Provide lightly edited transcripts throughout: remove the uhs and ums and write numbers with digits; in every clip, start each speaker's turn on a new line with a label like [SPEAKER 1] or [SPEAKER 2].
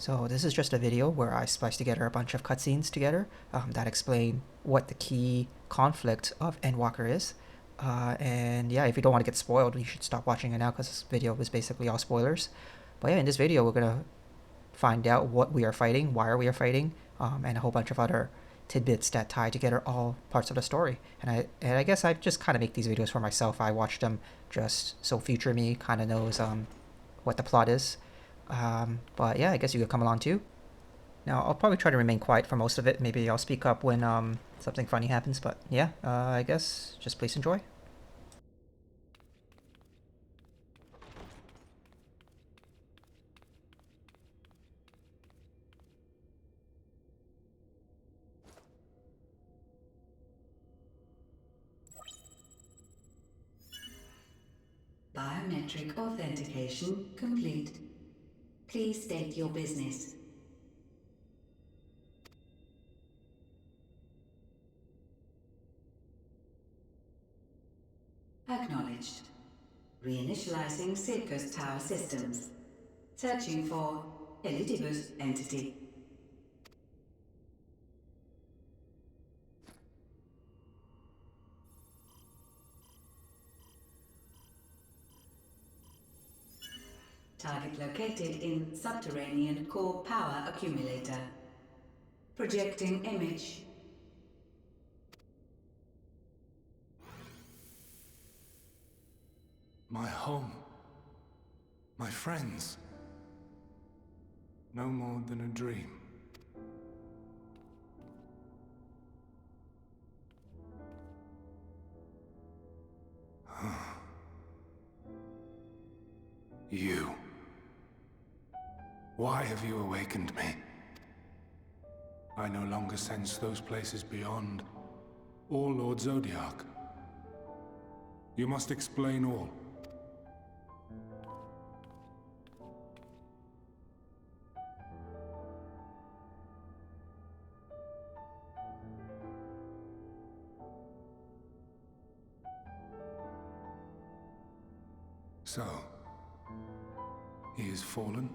[SPEAKER 1] So this is just a video where I splice together a bunch of cutscenes together that explain what the key conflict of Endwalker is. And yeah, if you don't want to get spoiled, you should stop watching it now because this video is basically all spoilers. But yeah, in this video we're gonna find out what we are fighting, why are we fighting, and a whole bunch of other tidbits that tie together all parts of the story. And I guess I just kind of make these videos for myself. I watch them just so future me kind of knows what the plot is. But yeah, I guess you could come along too. Now, I'll probably try to remain quiet for most of it. Maybe I'll speak up when something funny happens. But yeah, I guess just please enjoy.
[SPEAKER 2] Biometric authentication complete. Please state your business. Acknowledged. Reinitializing Circus Tower systems. Searching for Elidibus entity. Target located in subterranean core power accumulator. Projecting image.
[SPEAKER 3] My home. My friends. No more than a dream. You. Why have you awakened me? I no longer sense those places beyond, or Lord Zodiac. You must explain all. So, he is fallen,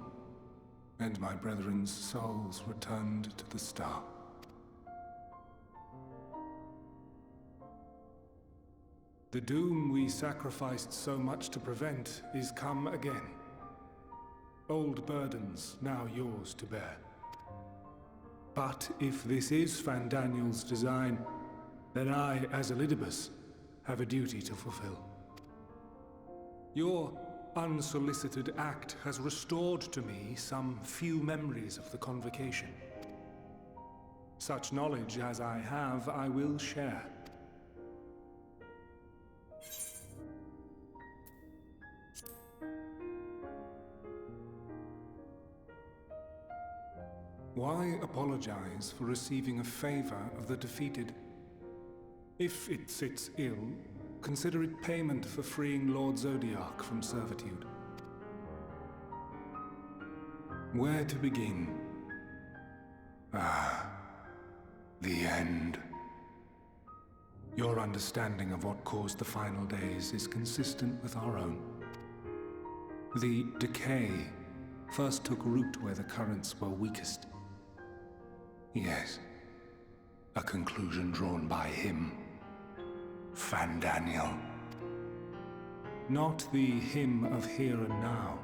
[SPEAKER 3] and my brethren's souls returned to the star. The doom we sacrificed so much to prevent is come again. Old burdens now yours to bear. But if this is Fandaniel's design, then I, as Elidibus, have a duty to fulfill. Your unsolicited act has restored to me some few memories of the convocation. Such knowledge as I have, I will share. Why apologize for receiving a favor of the defeated? If it sits ill, consider it payment for freeing Lord Zodiac from servitude. Where to begin? The end. Your understanding of what caused the final days is consistent with our own. The decay first took root where the currents were weakest. Yes, a conclusion drawn by him. Fandaniel. Not the him of here and now,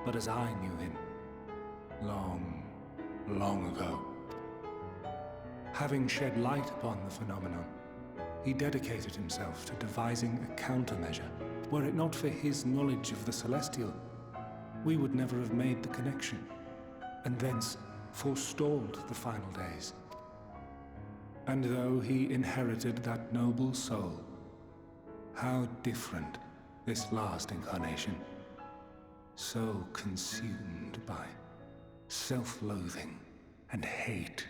[SPEAKER 3] but as I knew him. Long, long ago. Having shed light upon the phenomenon, he dedicated himself to devising a countermeasure. Were it not for his knowledge of the Celestial, we would never have made the connection, and thence forestalled the final days. And though he inherited that noble soul, how different this last incarnation. So consumed by self-loathing and hate.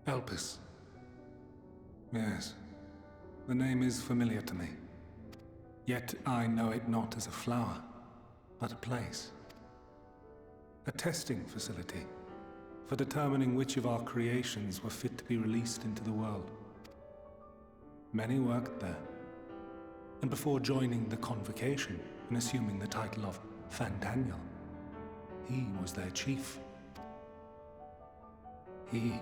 [SPEAKER 3] Elpis. Yes, the name is familiar to me. Yet I know it not as a flower, but a place. A testing facility for determining which of our creations were fit to be released into the world. Many worked there, and before joining the convocation and assuming the title of Fandaniel, he was their chief. He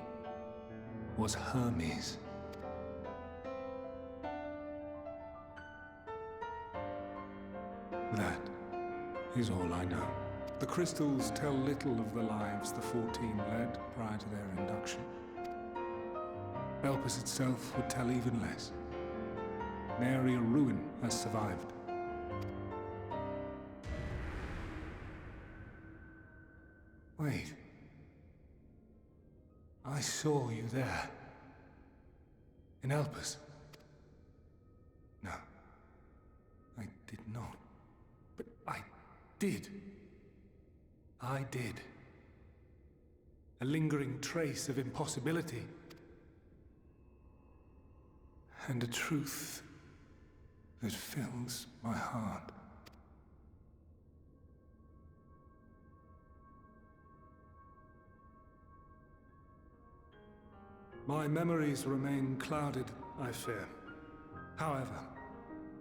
[SPEAKER 3] was Hermes. That is all I know. The crystals tell little of the lives the 14 led prior to their induction. Elpis itself would tell even less. Nary a ruin has survived. Wait. I saw you there. In Elpis. No. I did not. But I did. I did. A lingering trace of impossibility. And a truth that fills my heart. My memories remain clouded, I fear. However,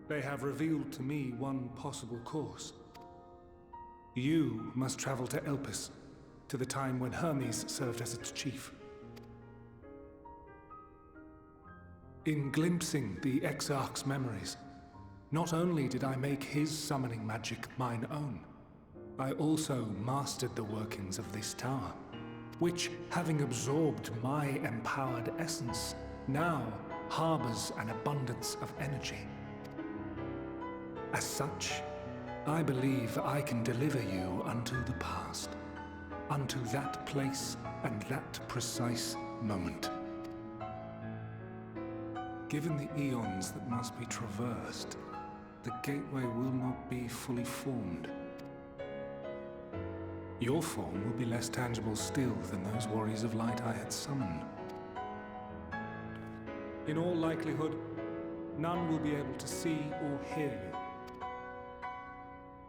[SPEAKER 3] they have revealed to me one possible course. You must travel to Elpis, to the time when Hermes served as its chief. In glimpsing the Exarch's memories, not only did I make his summoning magic mine own, I also mastered the workings of this tower, which, having absorbed my empowered essence, now harbors an abundance of energy. As such, I believe I can deliver you unto the past, unto that place and that precise moment. Given the eons that must be traversed, the gateway will not be fully formed. Your form will be less tangible still than those warriors of light I had summoned. In all likelihood, none will be able to see or hear you.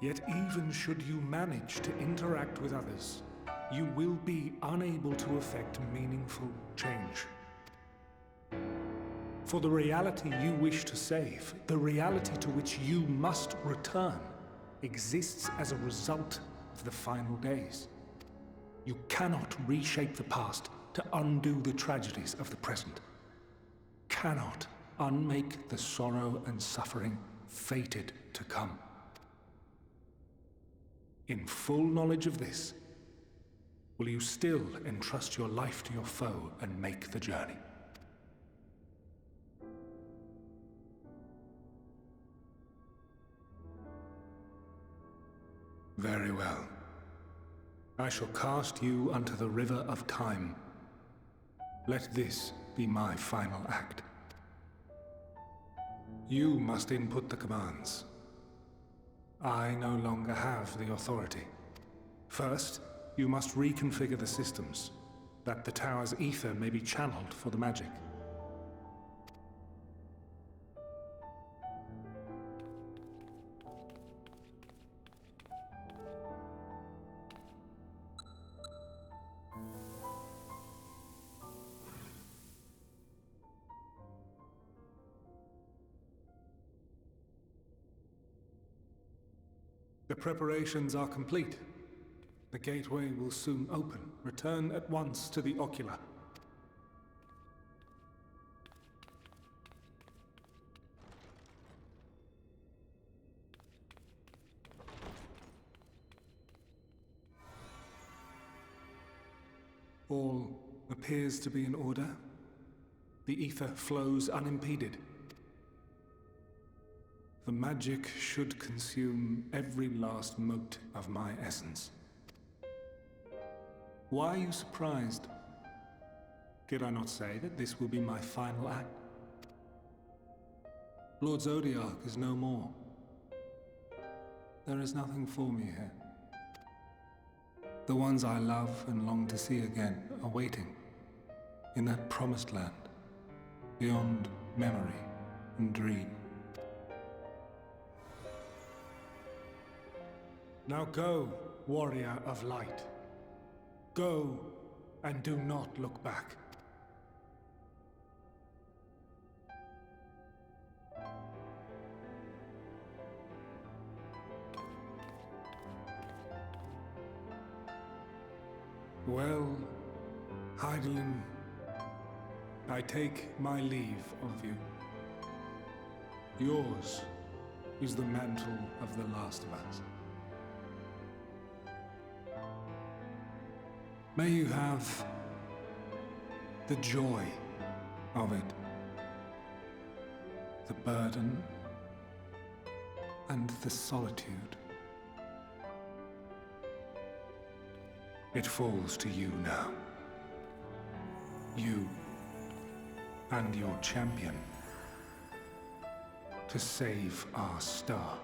[SPEAKER 3] Yet even should you manage to interact with others, you will be unable to effect meaningful change. For the reality you wish to save, the reality to which you must return, exists as a result of the final days. You cannot reshape the past to undo the tragedies of the present. Cannot unmake the sorrow and suffering fated to come. In full knowledge of this, will you still entrust your life to your foe and make the journey? Very well. I shall cast you unto the river of time. Let this be my final act. You must input the commands. I no longer have the authority. First, you must reconfigure the systems, that the tower's ether may be channeled for the magic. The preparations are complete. The gateway will soon open. Return at once to the ocular. All appears to be in order. The ether flows unimpeded. The magic should consume every last mote of my essence. Why are you surprised? Did I not say that this will be my final act? Lord Zodiac is no more. There is nothing for me here. The ones I love and long to see again are waiting in that promised land, beyond memory and dream. Now go, warrior of light. Go, and do not look back. Well, Heidelin, I take my leave of you. Yours is the mantle of the last of us. May you have the joy of it, the burden and the solitude. It falls to you now. You and your champion to save our star.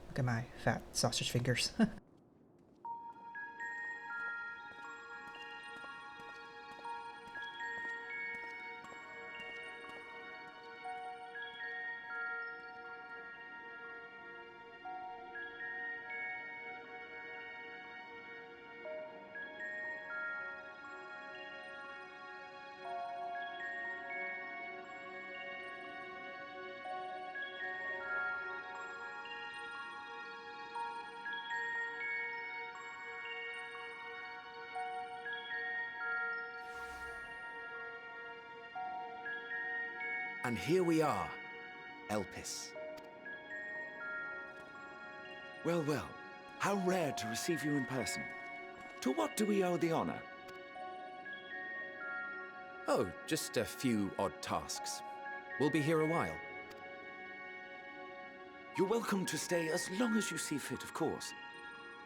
[SPEAKER 1] Look at my fat sausage fingers.
[SPEAKER 4] And here we are, Elpis. Well, well, how rare to receive you in person. To what do we owe the honor? Oh, just a few odd tasks. We'll be here a while. You're welcome to stay as long as you see fit, of course.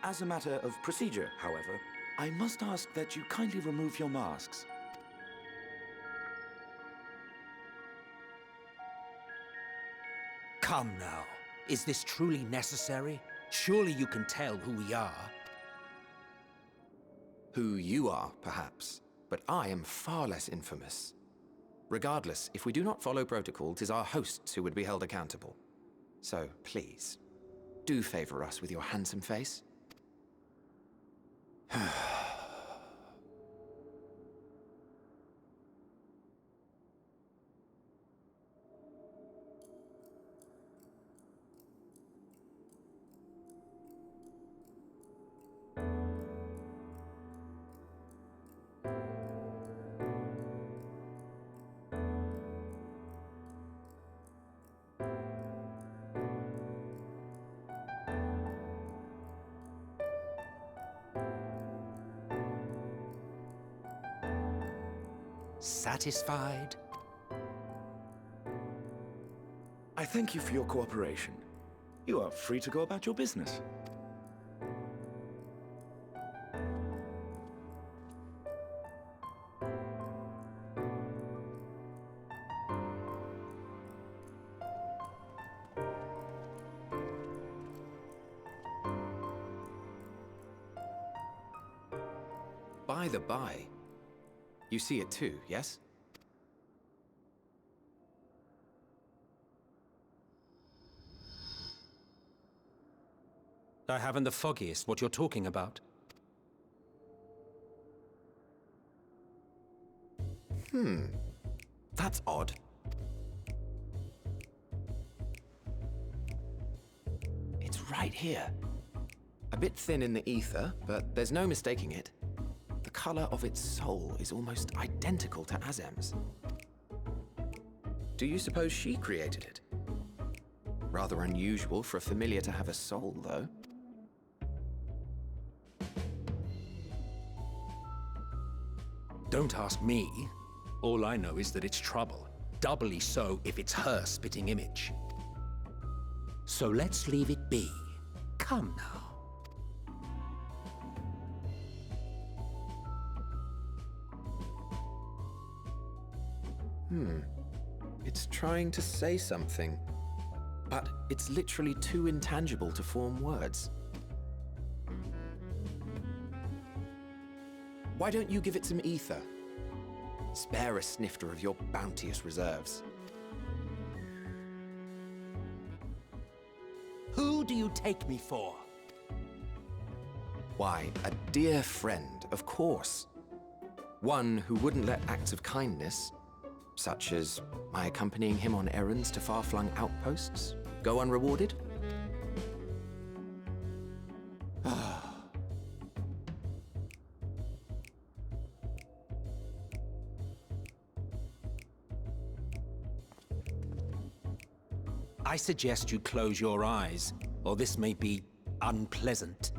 [SPEAKER 4] As a matter of procedure, however, I must ask that you kindly remove your masks.
[SPEAKER 5] Come now. Is this truly necessary? Surely you can tell who we are.
[SPEAKER 4] Who you are, perhaps, but I am far less infamous. Regardless, if we do not follow protocol, 'tis our hosts who would be held accountable. So, please, do favor us with your handsome face.
[SPEAKER 5] Satisfied?
[SPEAKER 4] I thank you for your cooperation. You are free to go about your business. By the by, you see it too, yes?
[SPEAKER 5] I haven't the foggiest what you're talking about.
[SPEAKER 4] That's odd. It's right here. A bit thin in the ether, but there's no mistaking it. The color of its soul is almost identical to Azem's. Do you suppose she created it? Rather unusual for a familiar to have a soul, though.
[SPEAKER 5] Don't ask me. All I know is that it's trouble. Doubly so if it's her spitting image. So let's leave it be. Come now.
[SPEAKER 4] It's trying to say something, but it's literally too intangible to form words. Why don't you give it some ether? Spare a snifter of your bounteous reserves.
[SPEAKER 5] Who do you take me for?
[SPEAKER 4] Why, a dear friend, of course. One who wouldn't let acts of kindness, such as my accompanying him on errands to far-flung outposts, go unrewarded?
[SPEAKER 5] I suggest you close your eyes, or this may be unpleasant.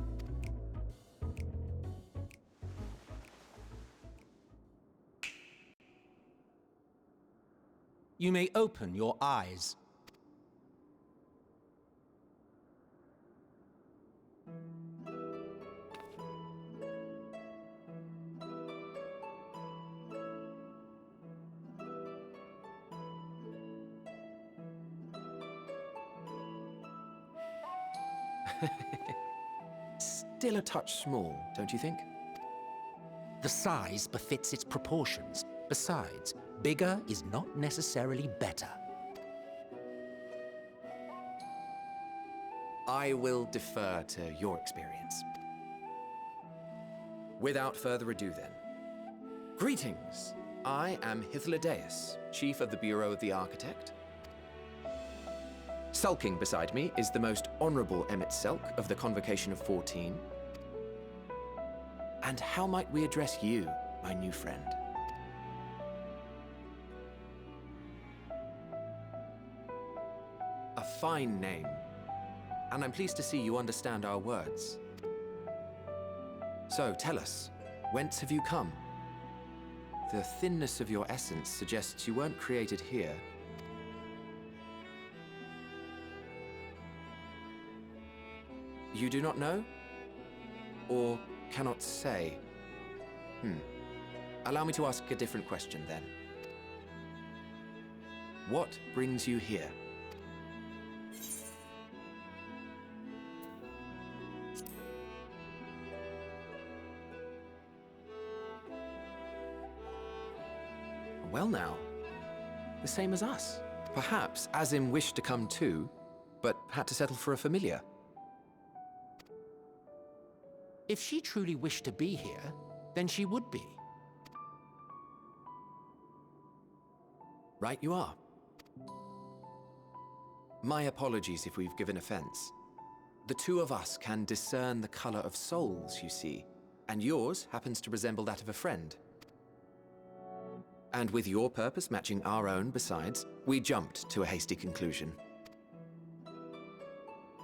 [SPEAKER 5] You may open your eyes.
[SPEAKER 4] Still a touch small, don't you think?
[SPEAKER 5] The size befits its proportions. Besides, bigger is not necessarily better.
[SPEAKER 4] I will defer to your experience. Without further ado then. Greetings! I am Hythlodaeus, Chief of the Bureau of the Architect. Sulking beside me is the most honorable Emmet Selk of the Convocation of 14. And how might we address you, my new friend? A fine name, and I'm pleased to see you understand our words. So, tell us, whence have you come? The thinness of your essence suggests you weren't created here. You do not know? Or cannot say? Allow me to ask a different question then. What brings you here? Well now, the same as us. Perhaps Azim wished to come too, but had to settle for a familiar.
[SPEAKER 5] If she truly wished to be here, then she would be.
[SPEAKER 4] Right you are. My apologies if we've given offense. The two of us can discern the color of souls, you see, and yours happens to resemble that of a friend. And with your purpose matching our own besides, we jumped to a hasty conclusion.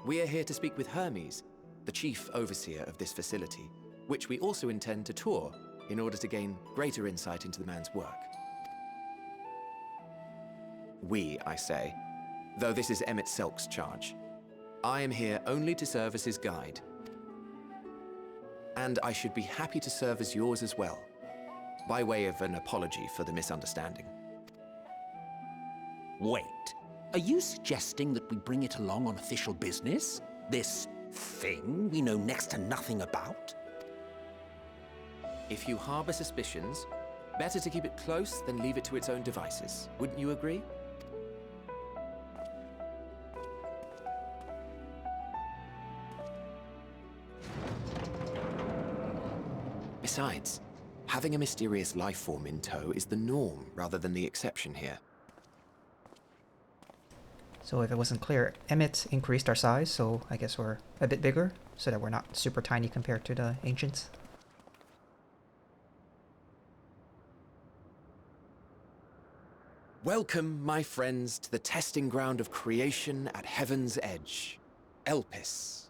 [SPEAKER 4] We are here to speak with Hermes, the chief overseer of this facility, which we also intend to tour in order to gain greater insight into the man's work. We, I say, though this is Emmet Selk's charge. I am here only to serve as his guide. And I should be happy to serve as yours as well, by way of an apology for the misunderstanding.
[SPEAKER 5] Wait, are you suggesting that we bring it along on official business? This thing we know next to nothing about?
[SPEAKER 4] If you harbor suspicions, better to keep it close than leave it to its own devices. Wouldn't you agree? Besides, having a mysterious life form in tow is the norm rather than the exception here.
[SPEAKER 1] So if it wasn't clear, Emmet increased our size, so I guess we're a bit bigger, so that we're not super tiny compared to the ancients.
[SPEAKER 4] Welcome, my friends, to the testing ground of creation at Heaven's Edge, Elpis.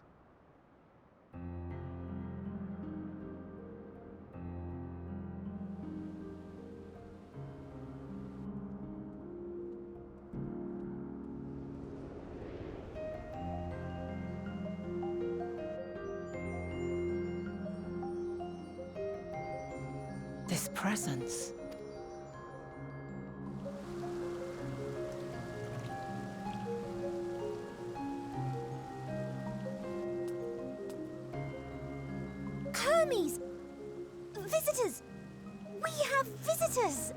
[SPEAKER 6] presence.
[SPEAKER 7] Hermes! Visitors! We have visitors!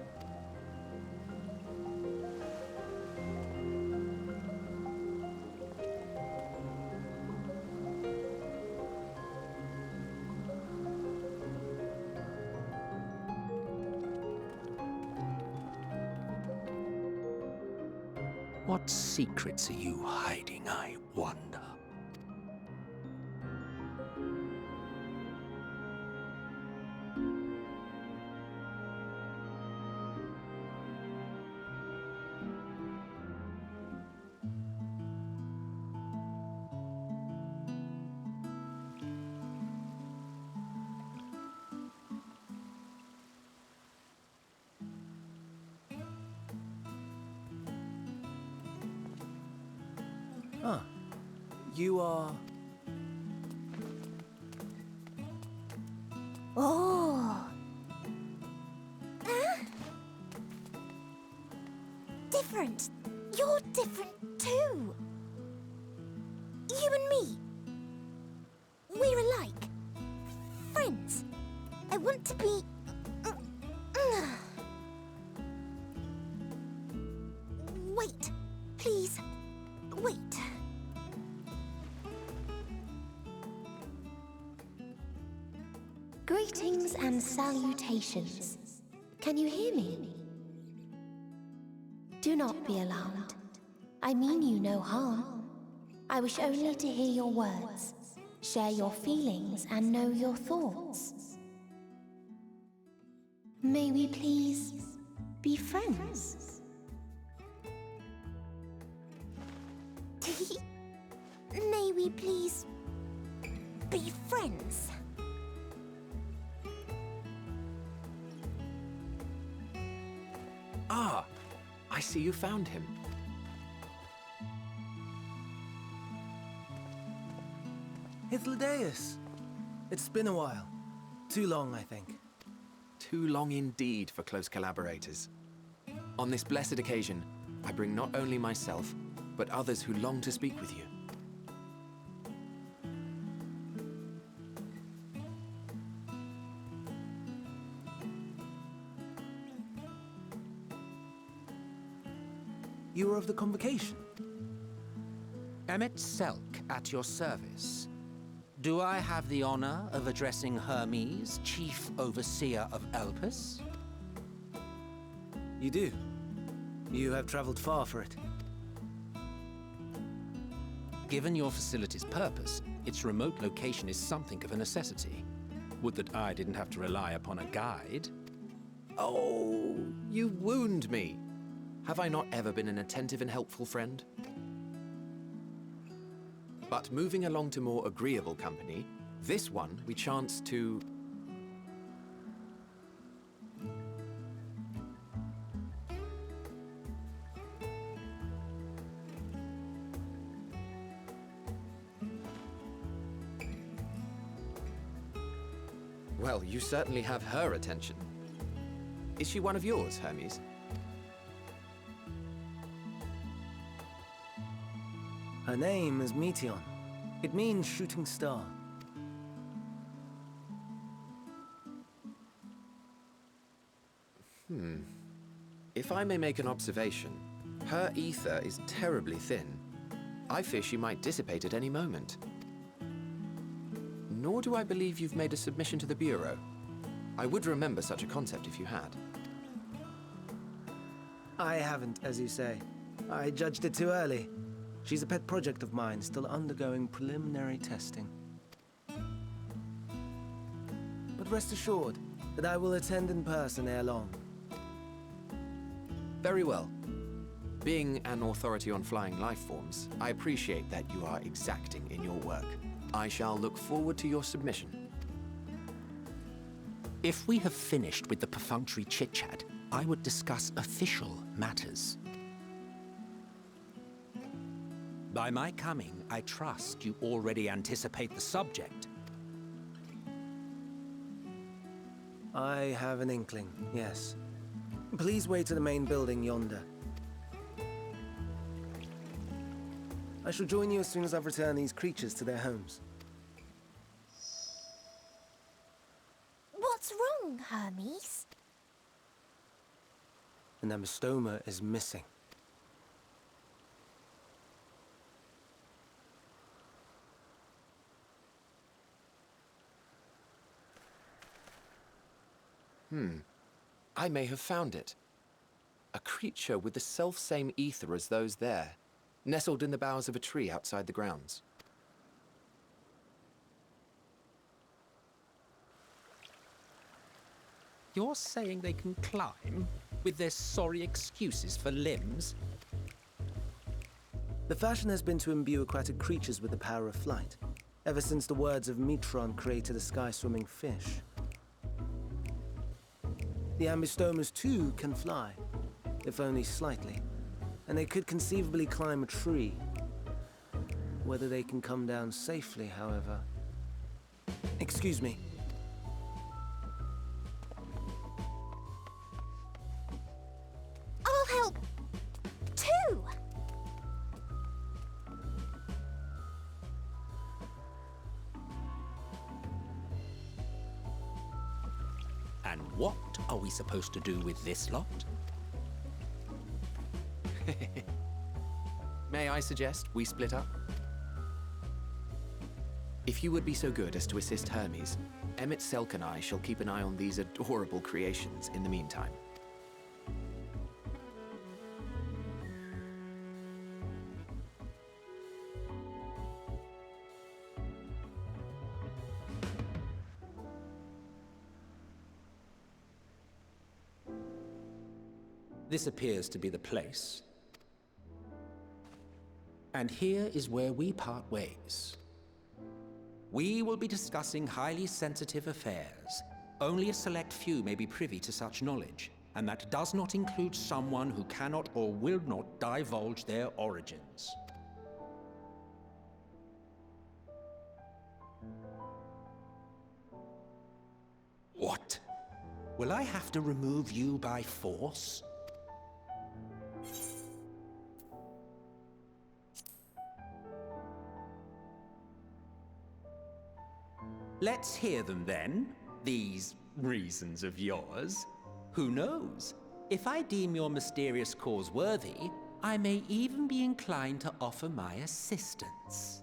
[SPEAKER 5] What secrets are you hiding, I wonder?
[SPEAKER 8] Ah, you are...
[SPEAKER 7] Oh! Different. You're different too. You and me. We're alike. Friends. I want to be... Wait. Please. Wait. Greetings and salutations. Can you hear me? Do not be alarmed. I mean you no harm. I wish only to hear your words, share your feelings, and know your thoughts. May we please be friends? May we please be friends?
[SPEAKER 4] Ah, I see you found him.
[SPEAKER 8] Elidibus. It's been a while. Too long, I think.
[SPEAKER 4] Too long indeed for close collaborators. On this blessed occasion, I bring not only myself, but others who long to speak with you.
[SPEAKER 8] You were of the convocation.
[SPEAKER 5] Emmet Selk at your service. Do I have the honor of addressing Hermes, Chief Overseer of Elpis?
[SPEAKER 8] You do. You have traveled far for it.
[SPEAKER 5] Given your facility's purpose, its remote location is something of a necessity. Would that I didn't have to rely upon a guide.
[SPEAKER 4] Oh, you wound me. Have I not ever been an attentive and helpful friend? But moving along to more agreeable company, this one we chanced to... Well, you certainly have her attention. Is she one of yours, Hermes?
[SPEAKER 8] Her name is Meteion. It means shooting star.
[SPEAKER 4] If I may make an observation, her ether is terribly thin. I fear she might dissipate at any moment. Nor do I believe you've made a submission to the Bureau. I would remember such a concept if you had.
[SPEAKER 8] I haven't, as you say. I judged it too early. She's a pet project of mine, still undergoing preliminary testing. But rest assured that I will attend in person ere long.
[SPEAKER 4] Very well. Being an authority on flying life forms, I appreciate that you are exacting in your work. I shall look forward to your submission.
[SPEAKER 5] If we have finished with the perfunctory chit-chat, I would discuss official matters. By my coming, I trust you already anticipate the subject.
[SPEAKER 8] I have an inkling, yes. Please wait to the main building yonder. I shall join you as soon as I've returned these creatures to their homes.
[SPEAKER 7] What's wrong, Hermes?
[SPEAKER 8] An amistoma is missing.
[SPEAKER 4] I may have found it. A creature with the self-same ether as those there, nestled in the boughs of a tree outside the grounds.
[SPEAKER 5] You're saying they can climb, with their sorry excuses for limbs?
[SPEAKER 8] The fashion has been to imbue aquatic creatures with the power of flight, ever since the words of Metron created a sky-swimming fish. The ambistomas too can fly, if only slightly, and they could conceivably climb a tree. Whether they can come down safely, however... Excuse me.
[SPEAKER 7] I'll help, too!
[SPEAKER 5] And what are we supposed to do with this lot?
[SPEAKER 4] May I suggest we split up? If you would be so good as to assist Hermes, Emmett Selk and I shall keep an eye on these adorable creations in the meantime.
[SPEAKER 5] This appears to be the place. And here is where we part ways. We will be discussing highly sensitive affairs. Only a select few may be privy to such knowledge, and that does not include someone who cannot or will not divulge their origins. What? Will I have to remove you by force? Let's hear them then, these reasons of yours. Who knows? If I deem your mysterious cause worthy, I may even be inclined to offer my assistance.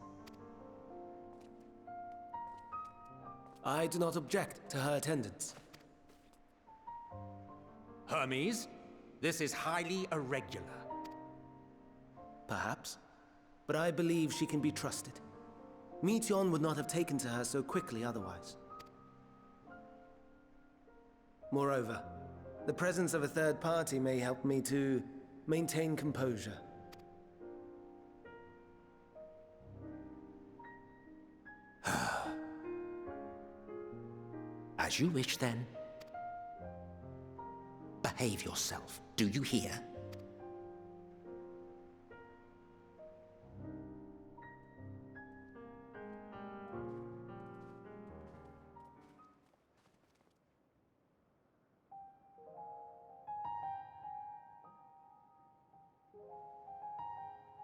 [SPEAKER 8] I do not object to her attendance.
[SPEAKER 5] Hermes, this is highly irregular.
[SPEAKER 8] Perhaps, but I believe she can be trusted. Meteion would not have taken to her so quickly otherwise. Moreover, the presence of a third party may help me to maintain composure.
[SPEAKER 5] As you wish, then. Behave yourself, do you hear?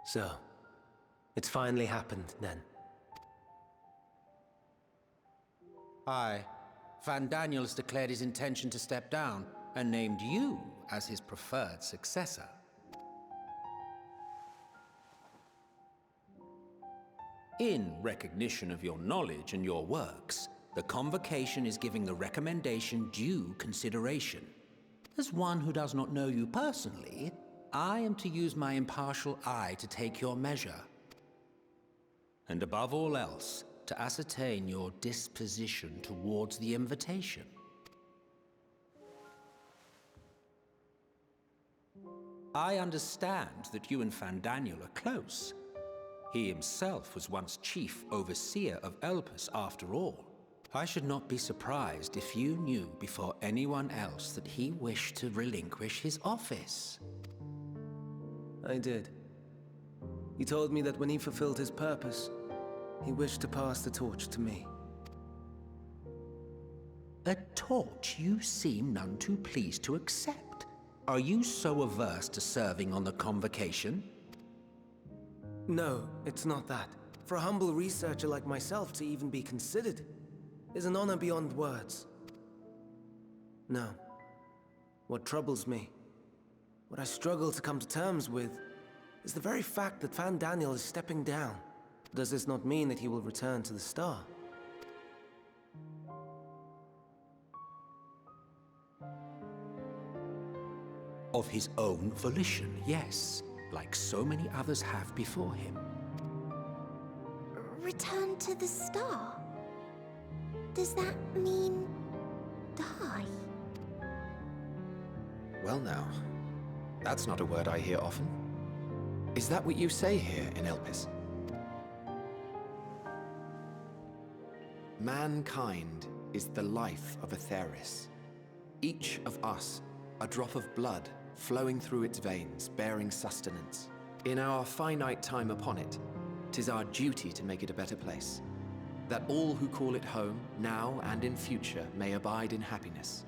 [SPEAKER 8] So, it's finally happened, then.
[SPEAKER 5] Aye. Fandaniel has declared his intention to step down, and named you as his preferred successor. In recognition of your knowledge and your works, the Convocation is giving the recommendation due consideration. As one who does not know you personally, I am to use my impartial eye to take your measure. And above all else, to ascertain your disposition towards the invitation. I understand that you and Fandaniel are close. He himself was once chief overseer of Elpis after all. I should not be surprised if you knew before anyone else that he wished to relinquish his office.
[SPEAKER 8] I did. He told me that when he fulfilled his purpose, he wished to pass the torch to me.
[SPEAKER 5] A torch you seem none too pleased to accept. Are you so averse to serving on the convocation?
[SPEAKER 8] No, it's not that. For a humble researcher like myself to even be considered is an honor beyond words. No. What troubles me, what I struggle to come to terms with, is the very fact that Fandaniel is stepping down. Does this not mean that he will return to the star?
[SPEAKER 5] Of his own volition, yes, like so many others have before him.
[SPEAKER 7] Return to the star? Does that mean die?
[SPEAKER 4] Well now, that's not a word I hear often. Is that what you say here in Elpis? Mankind is the life of Aetheris. Each of us, a drop of blood flowing through its veins, bearing sustenance. In our finite time upon it, 'tis our duty to make it a better place, that all who call it home, now and in future, may abide in happiness.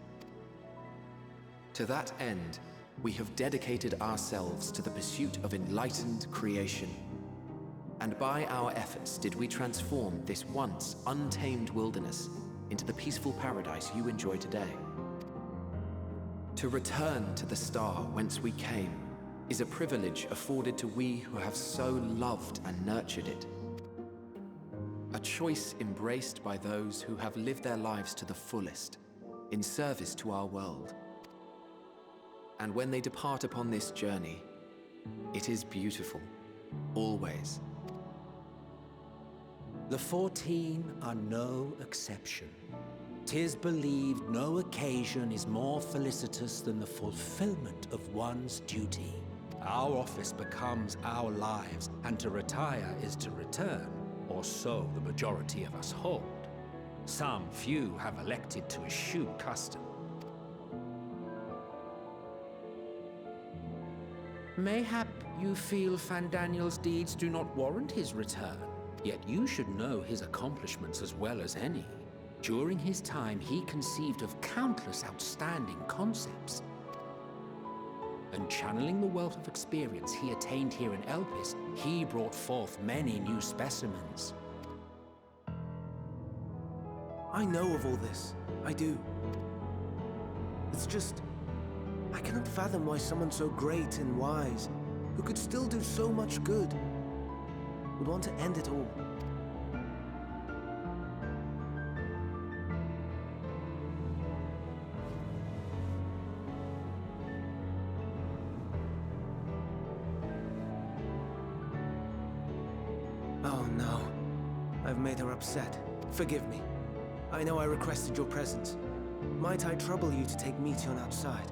[SPEAKER 4] To that end, we have dedicated ourselves to the pursuit of enlightened creation. And by our efforts did we transform this once untamed wilderness into the peaceful paradise you enjoy today. To return to the star whence we came is a privilege afforded to we who have so loved and nurtured it. A choice embraced by those who have lived their lives to the fullest, in service to our world. And when they depart upon this journey, it is beautiful, always.
[SPEAKER 5] The 14 are no exception. 'Tis believed no occasion is more felicitous than the fulfillment of one's duty. Our office becomes our lives, and to retire is to return, or so the majority of us hold. Some few have elected to eschew custom. Mayhap you feel Fandaniel's deeds do not warrant his return, yet you should know his accomplishments as well as any. During his time, he conceived of countless outstanding concepts. And channeling the wealth of experience he attained here in Elpis, he brought forth many new specimens.
[SPEAKER 8] I know of all this. I do. It's just, I cannot fathom why someone so great and wise, who could still do so much good, would want to end it all. Oh no. I've made her upset. Forgive me. I know I requested your presence. Might I trouble you to take Meteion outside?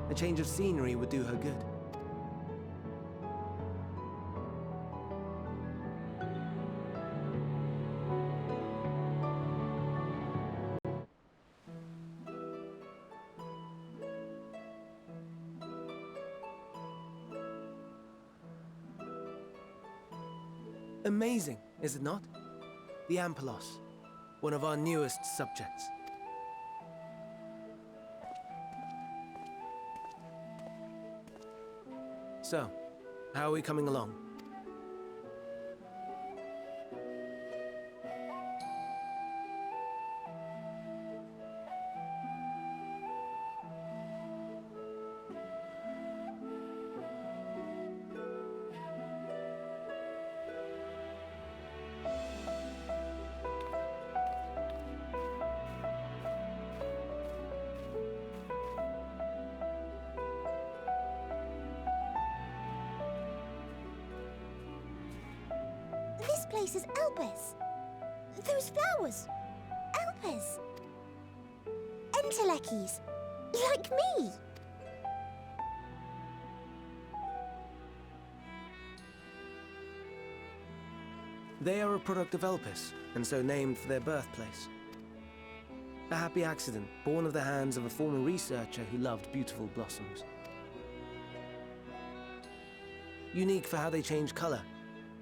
[SPEAKER 8] A change of scenery would do her good. Amazing, is it not? The Ampelos, one of our newest subjects. So, how are we coming along?
[SPEAKER 7] This place is Elpis. Those flowers. Elpis. Entelekis. Like me.
[SPEAKER 8] They are a product of Elpis, and so named for their birthplace. A happy accident, born of the hands of a former researcher who loved beautiful blossoms. Unique for how they change color,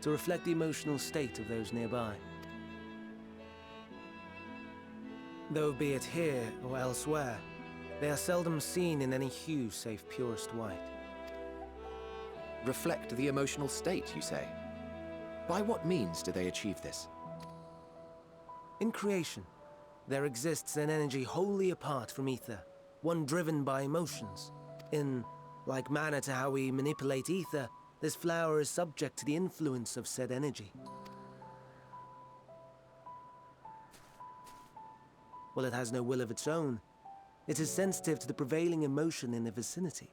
[SPEAKER 8] to reflect the emotional state of those nearby. Though be it here or elsewhere, they are seldom seen in any hue save purest white.
[SPEAKER 4] Reflect the emotional state, you say? By what means do they achieve this?
[SPEAKER 8] In creation, there exists an energy wholly apart from ether, one driven by emotions. In like manner to how we manipulate ether, this flower is subject to the influence of said energy. While it has no will of its own, it is sensitive to the prevailing emotion in the vicinity,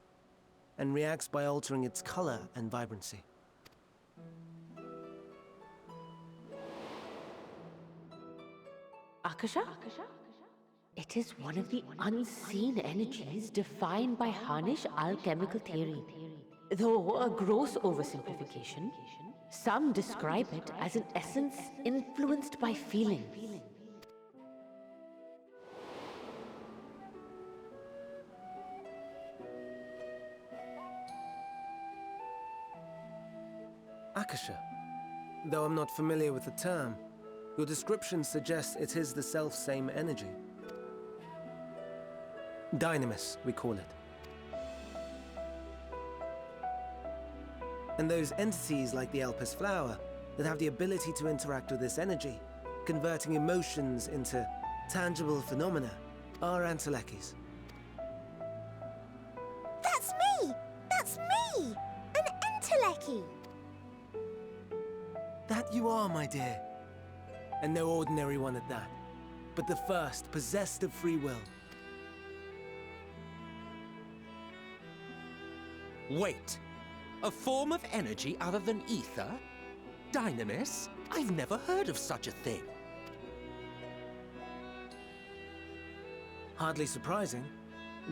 [SPEAKER 8] and reacts by altering its color and vibrancy.
[SPEAKER 6] Akasha? It is one of the unseen energies defined by Harnish alchemical theory. Though a gross oversimplification, some describe it as an essence influenced by feeling.
[SPEAKER 8] Akasha. Though I'm not familiar with the term, your description suggests it is the self-same energy. Dynamis, we call it. And those entities like the Elpis flower that have the ability to interact with this energy, converting emotions into tangible phenomena, are Antelekis.
[SPEAKER 7] That's me! That's me! An Enteleki!
[SPEAKER 8] That you are, my dear. And no ordinary one at that, but the first possessed of free will.
[SPEAKER 5] Wait! A form of energy other than ether? Dynamis? I've never heard of such a thing.
[SPEAKER 8] Hardly surprising.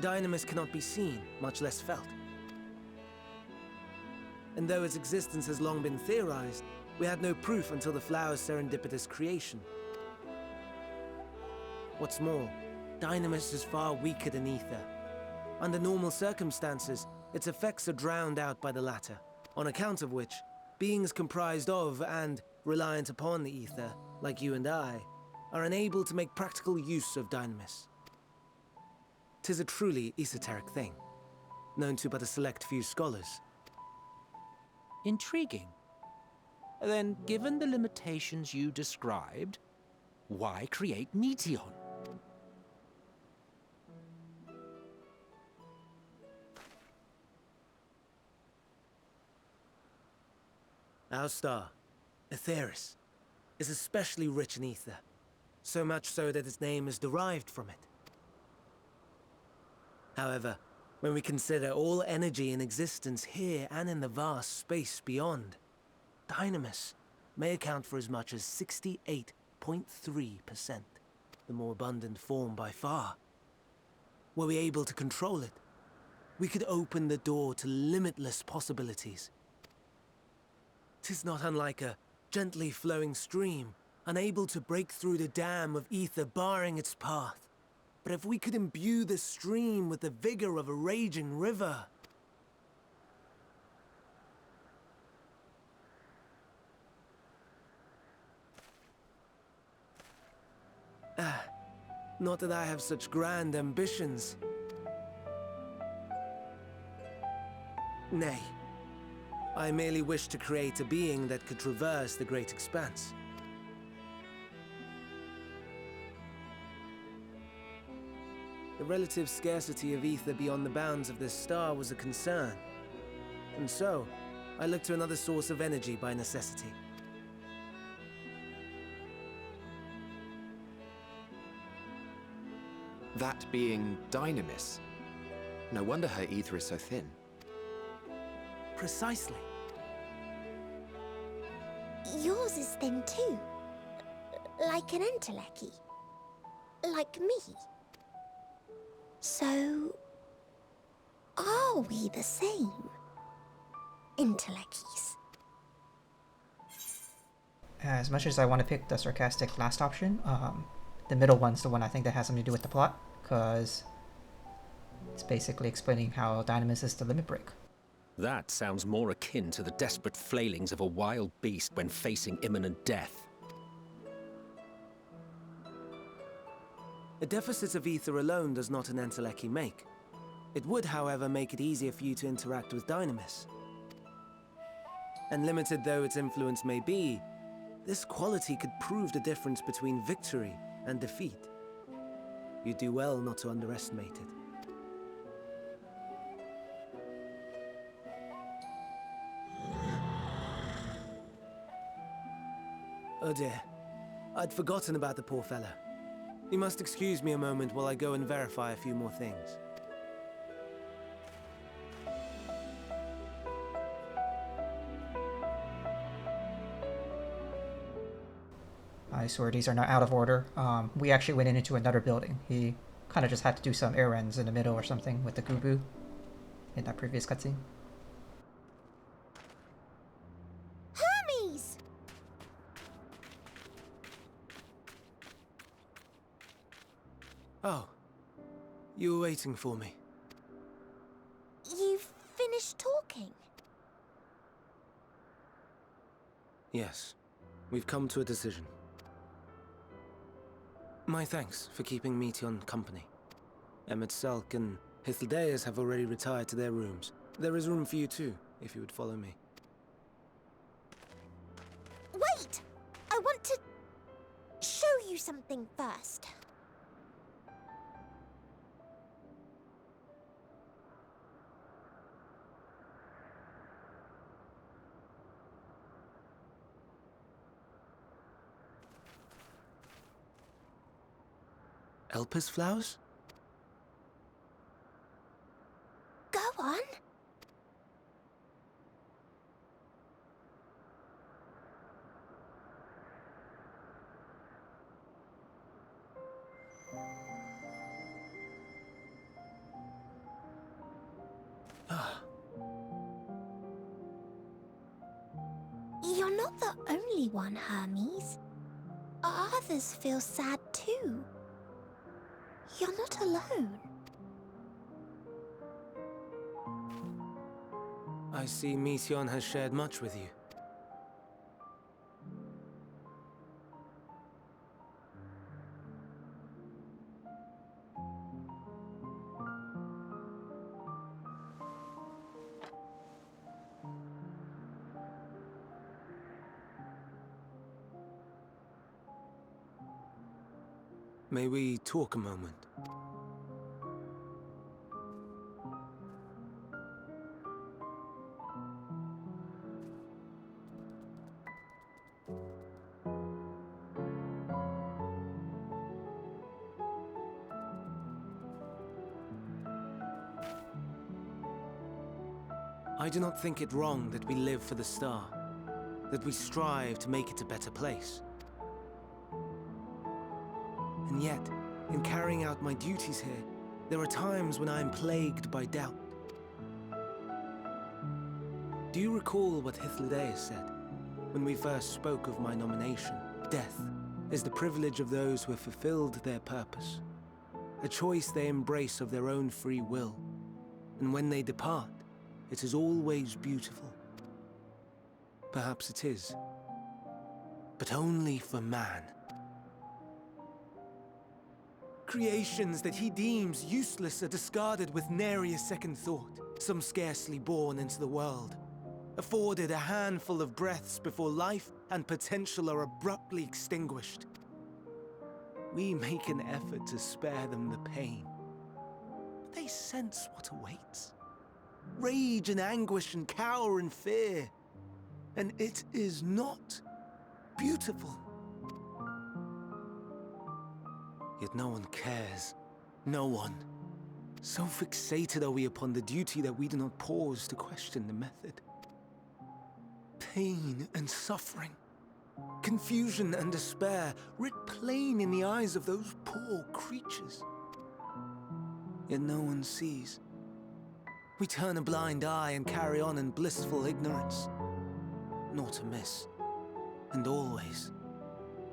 [SPEAKER 8] Dynamis cannot be seen, much less felt. And though its existence has long been theorized, we had no proof until the flower's serendipitous creation. What's more, Dynamis is far weaker than ether. Under normal circumstances, its effects are drowned out by the latter, on account of which, beings comprised of and reliant upon the ether, like you and I, are unable to make practical use of Dynamis. 'Tis a truly esoteric thing, known to but a select few scholars.
[SPEAKER 5] Intriguing. Then, given the limitations you described, why create Meteion?
[SPEAKER 8] Our star, Etheris, is especially rich in ether, so much so that its name is derived from it. However, when we consider all energy in existence here and in the vast space beyond, Dynamis may account for as much as 68.3%, the more abundant form by far. Were we able to control it, we could open the door to limitless possibilities. 'Tis not unlike a gently flowing stream, unable to break through the dam of ether barring its path. But if we could imbue the stream with the vigor of a raging river... Not that I have such grand ambitions. Nay, I merely wish to create a being that could traverse the great expanse. The relative scarcity of ether beyond the bounds of this star was a concern, and so I looked to another source of energy by necessity.
[SPEAKER 4] That being Dynamis. No wonder her ether is so thin.
[SPEAKER 8] Precisely.
[SPEAKER 7] Yours is thin too. Like an Enteleki. Like me. So... are we the same? Entelekis.
[SPEAKER 1] As much as I want to pick the sarcastic last option, the middle one's the one I think that has something to do with the plot, because it's basically explaining how Dynamis is the limit break.
[SPEAKER 5] That sounds more akin to the desperate flailings of a wild beast when facing imminent death.
[SPEAKER 8] A deficit of ether alone does not an Enteleki make. It would, however, make it easier for you to interact with Dynamis. And limited though its influence may be, this quality could prove the difference between victory and defeat. You do well not to underestimate it. Oh dear, I'd forgotten about the poor fella. You must excuse me a moment while I go and verify a few more things.
[SPEAKER 1] I swear these are not out of order. We actually went into another building. He kind of just had to do some errands in the middle or something with the Gubu in that previous cutscene.
[SPEAKER 7] Hermes!
[SPEAKER 8] Oh, you were waiting for me.
[SPEAKER 7] You've finished talking?
[SPEAKER 8] Yes, we've come to a decision. My thanks for keeping Meteion company. Emet-Selch and Hythlodaeus have already retired to their rooms. There is room for you too, if you would follow me.
[SPEAKER 7] Wait! I want to show you something first.
[SPEAKER 8] Elpis flowers?
[SPEAKER 7] Go on. You're not the only one, Hermes. Others feel sad too. You're not alone.
[SPEAKER 8] I see Meteion has shared much with you. May we talk a moment? I do not think it wrong that we live for the star, that we strive to make it a better place. And yet, in carrying out my duties here, there are times when I am plagued by doubt. Do you recall what Hythlodaeus said when we first spoke of my nomination? Death is the privilege of those who have fulfilled their purpose, a choice they embrace of their own free will, and when they depart, it is always beautiful. Perhaps it is, but only for man. Creations that he deems useless are discarded with nary a second thought. Some scarcely born into the world, afforded a handful of breaths before life and potential are abruptly extinguished. We make an effort to spare them the pain, but they sense what awaits. Rage and anguish and cower and fear, and it is not beautiful. Yet no one cares. No one. So fixated are we upon the duty that we do not pause to question the method. Pain and suffering, confusion and despair, writ plain in the eyes of those poor creatures. Yet no one sees. We turn a blind eye and carry on in blissful ignorance. Not amiss. And always,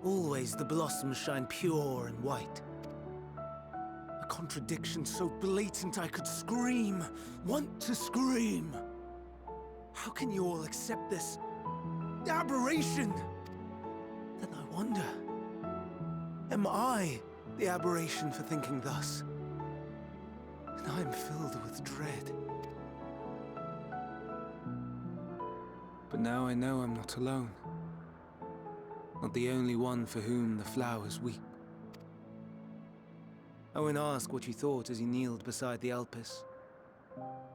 [SPEAKER 8] always the blossoms shine pure and white. A contradiction so blatant I could scream, want to scream. How can you all accept this aberration? Then I wonder, am I the aberration for thinking thus. And I am filled with dread. But now I know I'm not alone. Not the only one for whom the flowers weep. I won't ask what you thought as you kneeled beside the Elpis,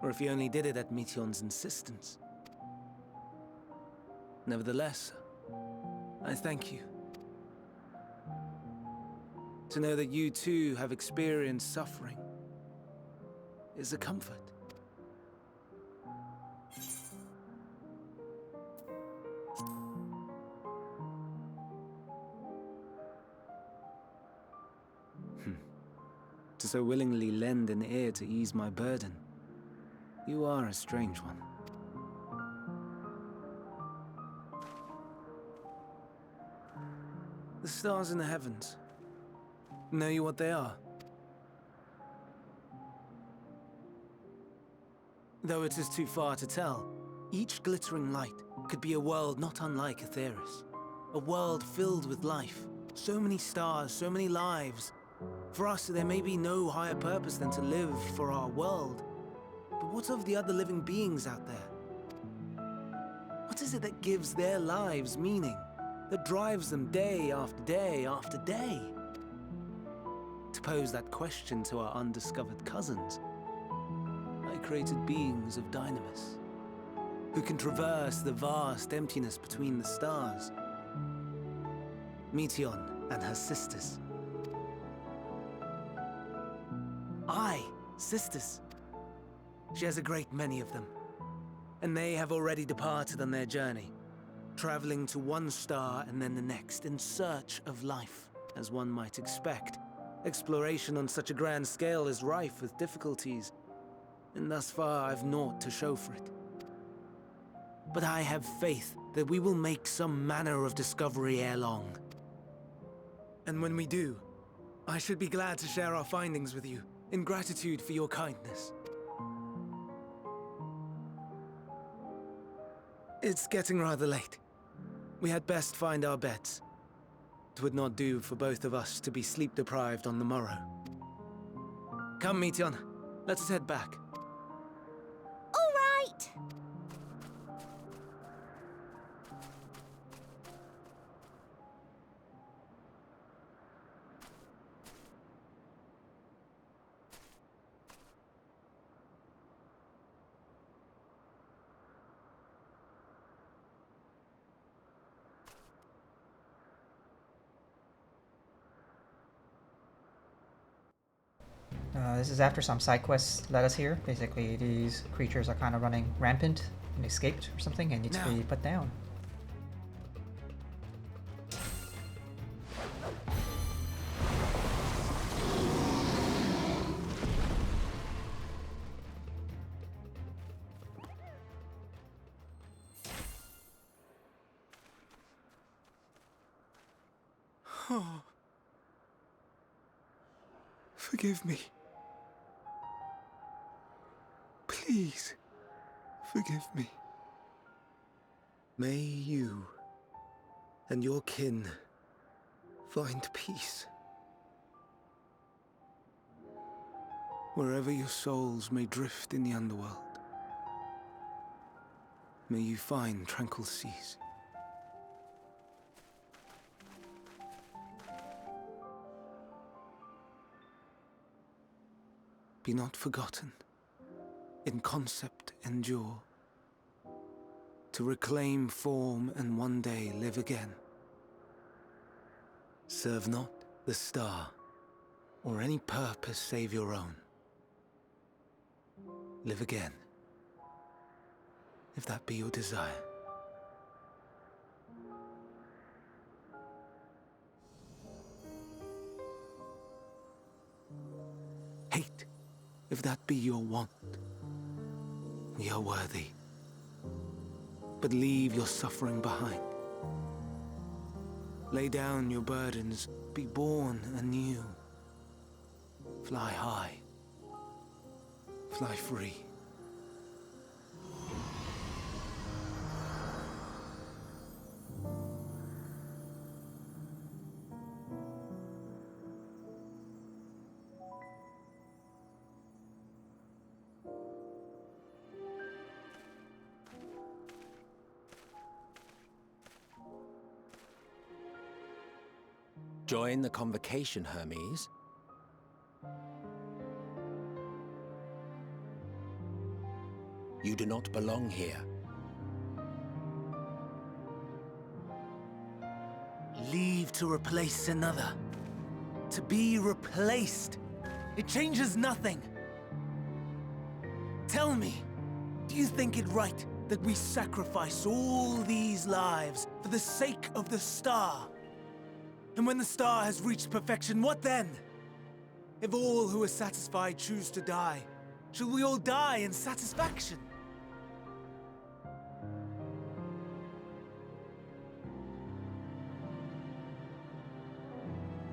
[SPEAKER 8] or if you only did it at Meteon's insistence. Nevertheless, I thank you. To know that you too have experienced suffering is a comfort. To so willingly lend an ear to ease my burden, you are a strange one. The stars in the heavens. Know you what they are? Though it is too far to tell, each glittering light could be a world not unlike Etheris. A world filled with life. So many stars, so many lives. For us, there may be no higher purpose than to live for our world. But what of the other living beings out there? What is it that gives their lives meaning? That drives them day after day after day? To pose that question to our undiscovered cousins, I created beings of Dynamis, who can traverse the vast emptiness between the stars. Meteion and her sisters. Aye, sisters. She has a great many of them, and they have already departed on their journey, traveling to one star and then the next in search of life, as one might expect. Exploration on such a grand scale is rife with difficulties, and thus far I've naught to show for it. But I have faith that we will make some manner of discovery ere long. And when we do, I should be glad to share our findings with you, in gratitude for your kindness. It's getting rather late. We had best find our beds. It would not do for both of us to be sleep-deprived on the morrow. Come, Meteion. Let us head back.
[SPEAKER 7] All right!
[SPEAKER 1] This is after some side quests led us here. Basically, these creatures are kind of running rampant and escaped or something and need to be put down.
[SPEAKER 8] Oh. Forgive me. Please, forgive me. May you and your kin find peace. Wherever your souls may drift in the underworld, may you find tranquil seas. Be not forgotten. In concept endure, to reclaim form and one day live again. Serve not the star, or any purpose save your own. Live again, if that be your desire. Hate, if that be your want. We are worthy. But leave your suffering behind. Lay down your burdens, be born anew. Fly high. Fly free.
[SPEAKER 5] Join the convocation, Hermes. You do not belong here.
[SPEAKER 8] Leave to replace another. To be replaced. It changes nothing. Tell me, do you think it right that we sacrifice all these lives for the sake of the star? And when the star has reached perfection, what then? If all who are satisfied choose to die, shall we all die in satisfaction?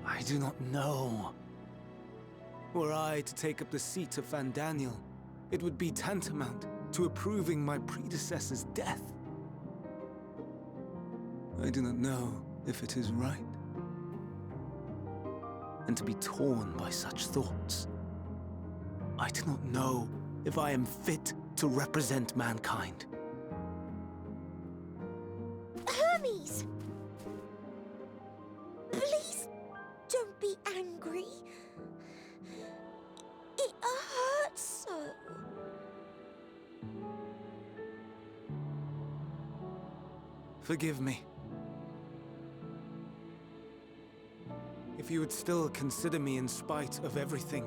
[SPEAKER 8] I do not know. Were I to take up the seat of Fandaniel, it would be tantamount to approving my predecessor's death. I do not know if it is right. And to be torn by such thoughts, I do not know if I am fit to represent mankind.
[SPEAKER 7] Hermes! Please don't be angry. It hurts so.
[SPEAKER 8] Forgive me. If you would still consider me in spite of everything,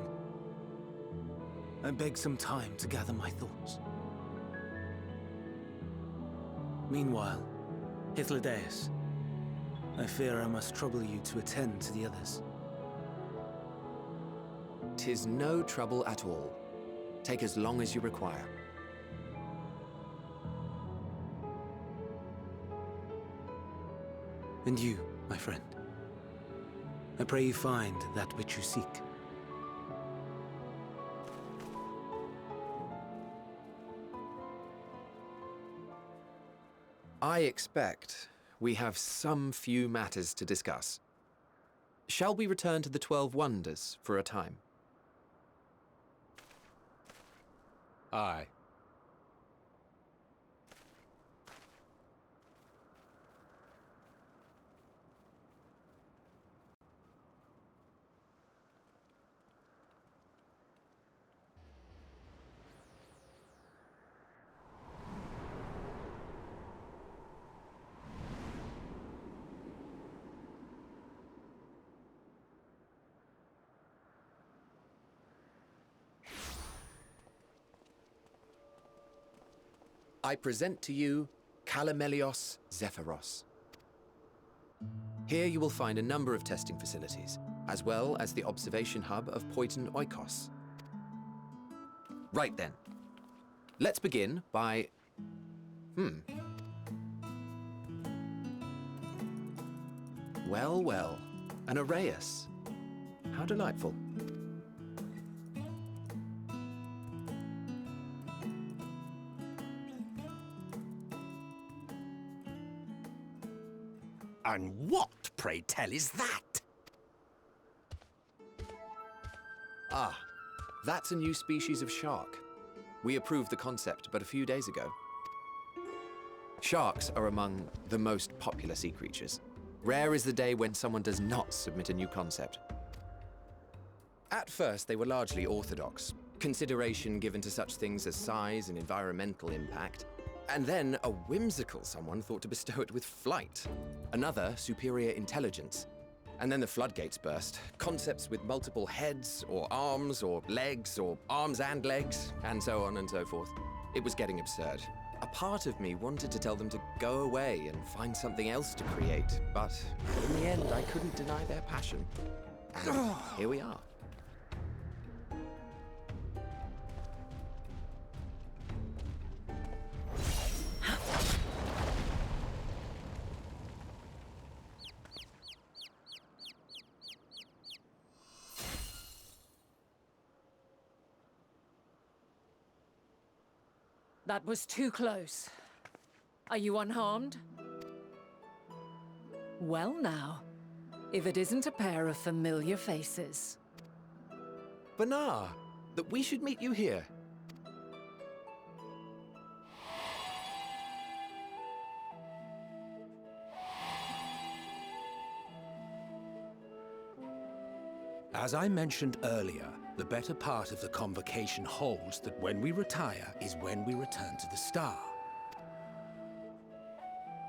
[SPEAKER 8] I beg some time to gather my thoughts. Meanwhile, Hythlodaeus, I fear I must trouble you to attend to the others.
[SPEAKER 4] 'Tis no trouble at all. Take as long as you require.
[SPEAKER 8] And you, my friend, I pray you find that which you seek.
[SPEAKER 4] I expect we have some few matters to discuss. Shall we return to the 12 Wonders for a time?
[SPEAKER 5] Aye.
[SPEAKER 4] I present to you Kalamelios Zephyros. Here you will find a number of testing facilities, as well as the observation hub of Poiton Oikos. Right then. Let's begin by... Well, well. An Arrhaeus. How delightful.
[SPEAKER 5] And what, pray tell, is that?
[SPEAKER 4] Ah, that's a new species of shark. We approved the concept but a few days ago. Sharks are among the most popular sea creatures. Rare is the day when someone does not submit a new concept. At first, they were largely orthodox, consideration given to such things as size and environmental impact. And then a whimsical someone thought to bestow it with flight, another superior intelligence. And then the floodgates burst, concepts with multiple heads, or arms and legs, and so on and so forth. It was getting absurd. A part of me wanted to tell them to go away and find something else to create, but in the end I couldn't deny their passion. And here we are.
[SPEAKER 9] That was too close. Are you unharmed? Well now, if it isn't a pair of familiar faces.
[SPEAKER 4] Venat, that we should meet you here.
[SPEAKER 5] As I mentioned earlier, the better part of the convocation holds that when we retire is when we return to the star.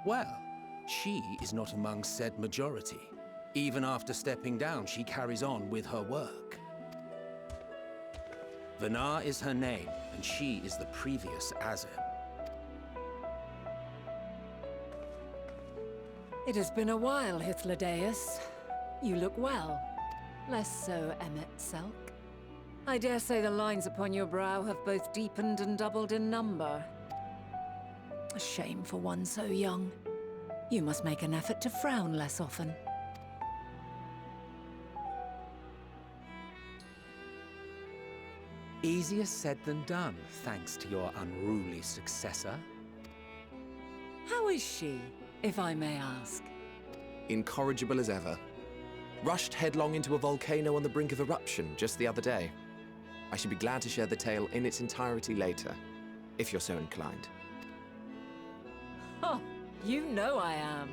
[SPEAKER 5] Well, she is not among said majority. Even after stepping down, she carries on with her work. Venat is her name, and she is the previous Azen.
[SPEAKER 9] It has been a while, Hythlodaeus. You look well. Less so, Emmet Selk. I dare say the lines upon your brow have both deepened and doubled in number. A shame for one so young. You must make an effort to frown less often.
[SPEAKER 5] Easier said than done, thanks to your unruly successor.
[SPEAKER 9] How is she, if I may ask?
[SPEAKER 4] Incorrigible as ever. Rushed headlong into a volcano on the brink of eruption just the other day. I should be glad to share the tale in its entirety later, if you're so inclined.
[SPEAKER 9] Oh, you know I am.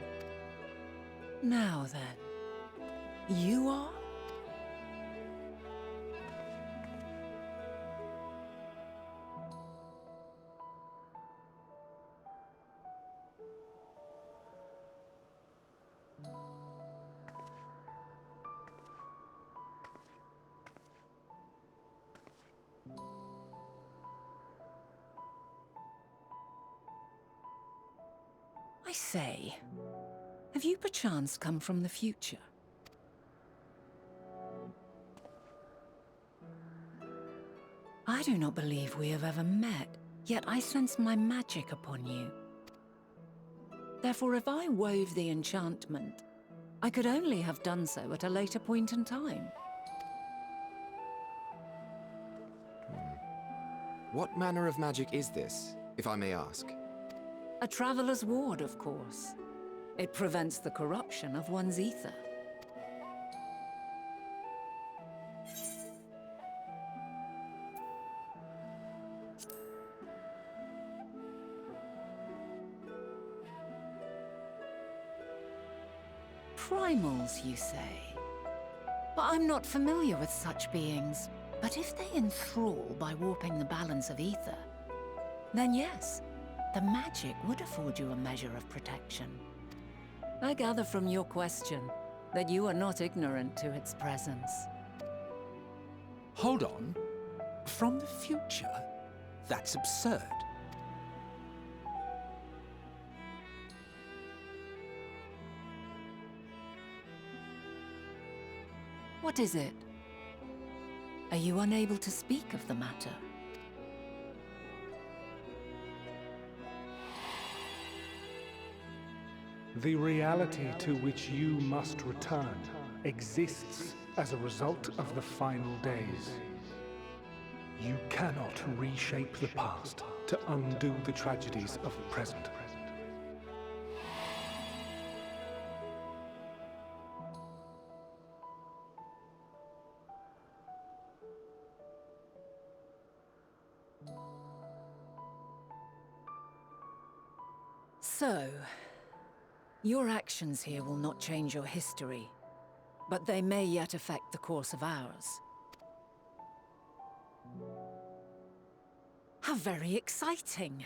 [SPEAKER 9] Now then, you are? I say, have you perchance come from the future? I do not believe we have ever met, yet I sense my magic upon you. Therefore, if I wove the enchantment, I could only have done so at a later point in time.
[SPEAKER 4] What manner of magic is this, if I may ask?
[SPEAKER 9] A traveler's ward, of course. It prevents the corruption of one's ether. Primals, you say? But I'm not familiar with such beings. But if they enthrall by warping the balance of ether, then yes, the magic would afford you a measure of protection. I gather from your question that you are not ignorant to its presence.
[SPEAKER 5] Hold on. From the future? That's absurd.
[SPEAKER 9] What is it? Are you unable to speak of the matter?
[SPEAKER 3] The reality to which you must return exists as a result of the final days. You cannot reshape the past to undo the tragedies of the present.
[SPEAKER 9] So, your actions here will not change your history, but they may yet affect the course of ours. How very exciting!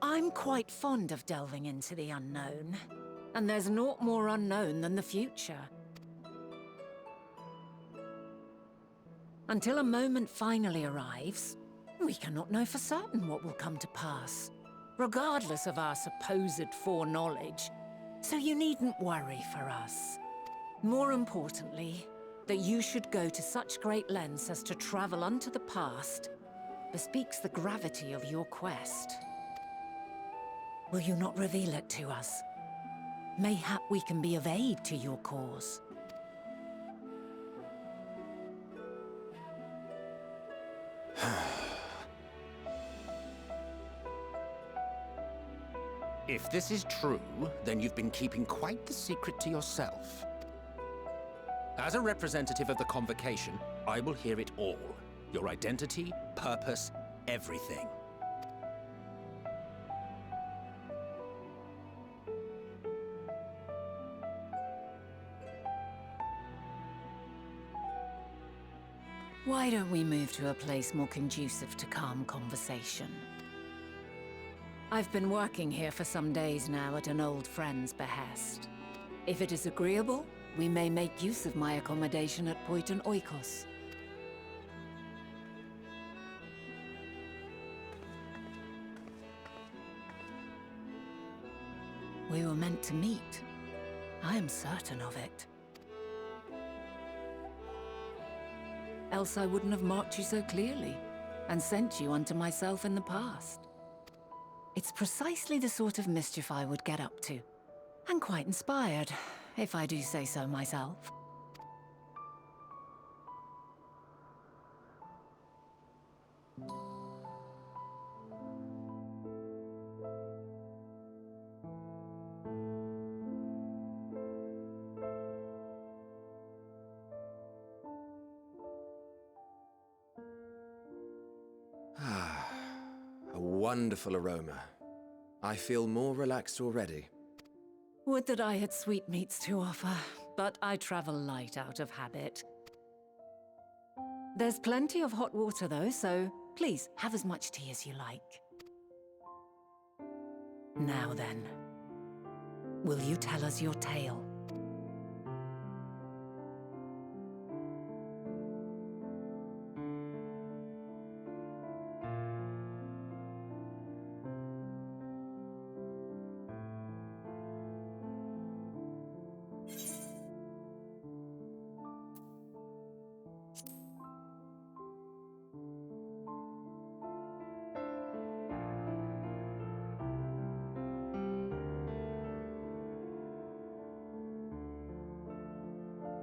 [SPEAKER 9] I'm quite fond of delving into the unknown, and there's naught more unknown than the future. Until a moment finally arrives, we cannot know for certain what will come to pass, regardless of our supposed foreknowledge, so you needn't worry for us. More importantly, that you should go to such great lengths as to travel unto the past bespeaks the gravity of your quest. Will you not reveal it to us? Mayhap we can be of aid to your cause.
[SPEAKER 5] If this is true, then you've been keeping quite the secret to yourself. As a representative of the Convocation, I will hear it all. Your identity, purpose, everything.
[SPEAKER 9] Why don't we move to a place more conducive to calm conversation? I've been working here for some days now at an old friend's behest. If it is agreeable, we may make use of my accommodation at Poiton Oikos. We were meant to meet. I am certain of it. Else I wouldn't have marked you so clearly, and sent you unto myself in the past. It's precisely the sort of mischief I would get up to, and quite inspired, if I do say so myself.
[SPEAKER 4] A wonderful aroma. I feel more relaxed already.
[SPEAKER 9] Would that I had sweetmeats to offer, but I travel light out of habit. There's plenty of hot water though, so please have as much tea as you like. Now then, will you tell us your tale?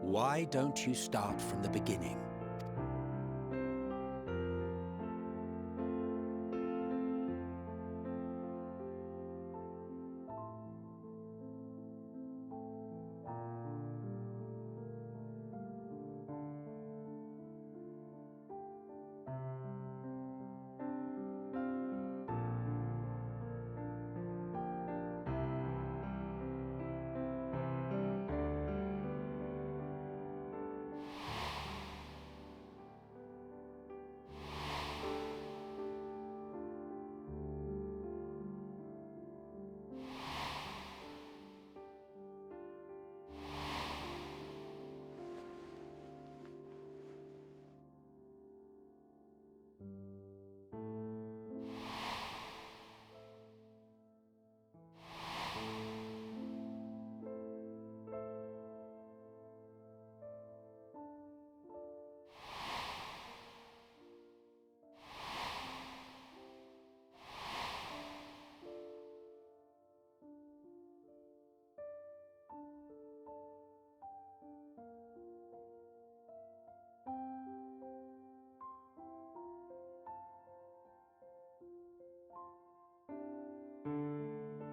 [SPEAKER 5] Why don't you start from the beginning?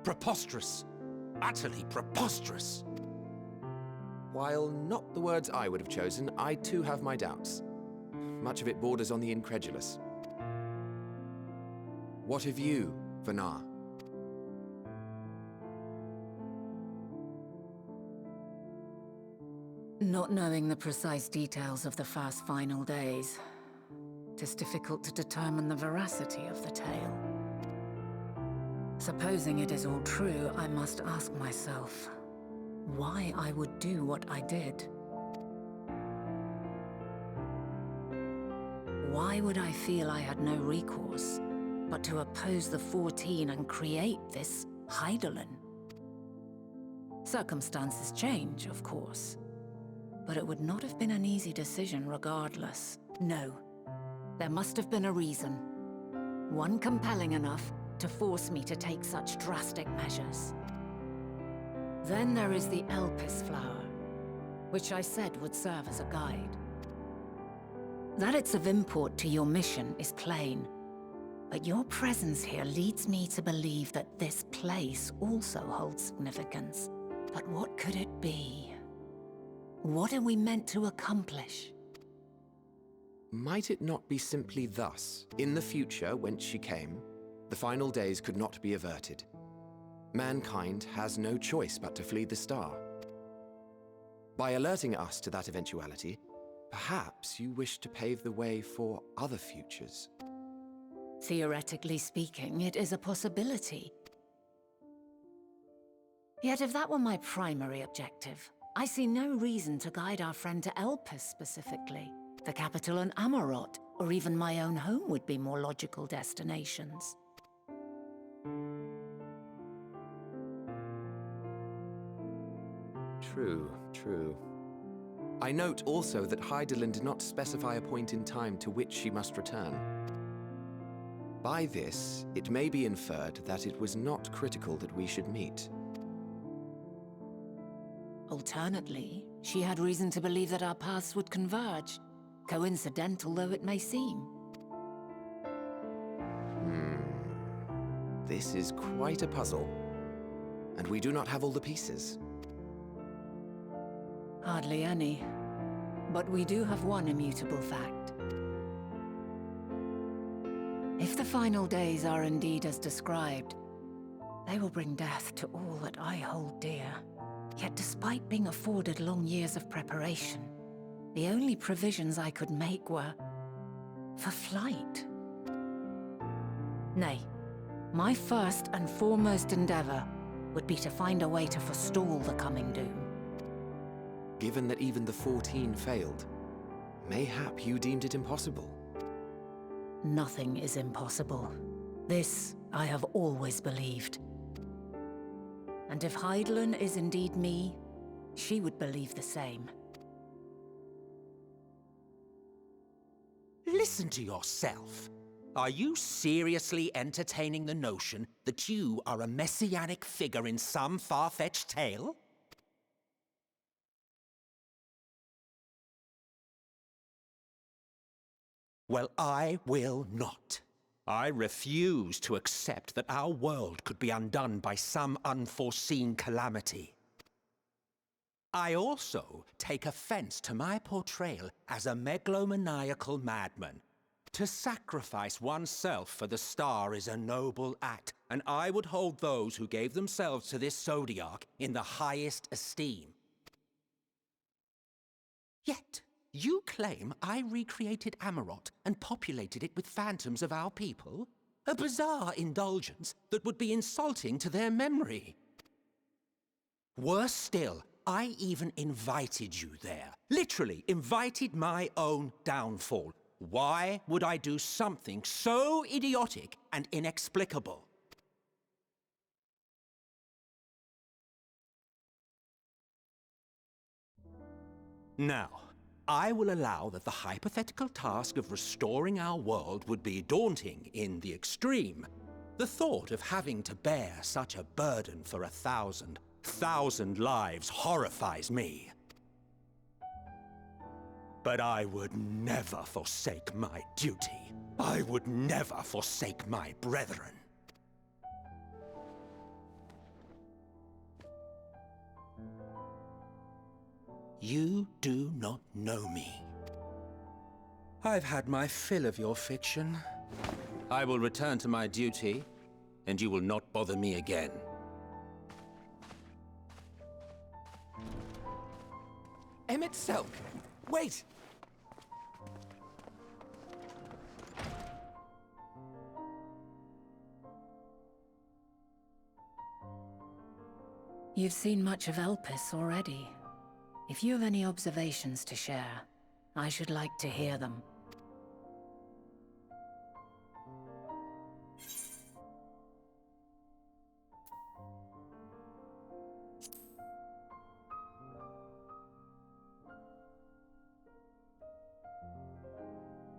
[SPEAKER 5] Preposterous. Utterly preposterous.
[SPEAKER 4] While not the words I would have chosen, I too have my doubts. Much of it borders on the incredulous. What of you, Venat?
[SPEAKER 9] Not knowing the precise details of the first final days, it is difficult to determine the veracity of the tale. Supposing it is all true, I must ask myself why I would do what I did. Why would I feel I had no recourse but to oppose the 14 and create this Hydaelyn? Circumstances change, of course, but it would not have been an easy decision regardless. No, there must have been a reason. One compelling enough to force me to take such drastic measures. Then there is the Elpis flower, which I said would serve as a guide. That it's of import to your mission is plain, but your presence here leads me to believe that this place also holds significance. But what could it be? What are we meant to accomplish?
[SPEAKER 4] Might it not be simply thus? In the future, whence she came, the final days could not be averted. Mankind has no choice but to flee the star. By alerting us to that eventuality, Perhaps you wish to pave the way for other futures.
[SPEAKER 9] Theoretically speaking, it is a possibility. Yet if that were my primary objective, I see no reason to guide our friend to Elpis specifically. The capital on Amarot, or even my own home would be more logical destinations.
[SPEAKER 4] True, true. I note also that Hydaelyn did not specify a point in time to which she must return. By this, it may be inferred that it was not critical that we should meet.
[SPEAKER 9] Alternately, she had reason to believe that our paths would converge, coincidental though it may seem.
[SPEAKER 4] This is quite a puzzle, and we do not have all the pieces.
[SPEAKER 9] Hardly any. But we do have one immutable fact. If the final days are indeed as described, they will bring death to all that I hold dear. Yet despite being afforded long years of preparation, the only provisions I could make were for flight. Nay, my first and foremost endeavor would be to find a way to forestall the coming doom.
[SPEAKER 4] Given that even the 14 failed, mayhap you deemed it impossible.
[SPEAKER 9] Nothing is impossible. This I have always believed. And if Hydaelyn is indeed me, she would believe the same.
[SPEAKER 5] Listen to yourself. Are you seriously entertaining the notion that you are a messianic figure in some far-fetched tale? Well, I will not. I refuse to accept that our world could be undone by some unforeseen calamity. I also take offense to my portrayal as a megalomaniacal madman. To sacrifice oneself for the star is a noble act, and I would hold those who gave themselves to this zodiac in the highest esteem. Yet, you claim I recreated Amarot and populated it with phantoms of our people? A bizarre indulgence that would be insulting to their memory. Worse still, I even invited you there. Literally invited my own downfall. Why would I do something so idiotic and inexplicable? Now, I will allow that the hypothetical task of restoring our world would be daunting in the extreme. The thought of having to bear such a burden for 1,000 lives horrifies me. But I would never forsake my duty. I would never forsake my brethren. You do not know me. I've had my fill of your fiction. I will return to my duty, and you will not bother me again.
[SPEAKER 4] Emmett Selk! Wait!
[SPEAKER 9] You've seen much of Elpis already. If you have any observations to share, I should like to hear them.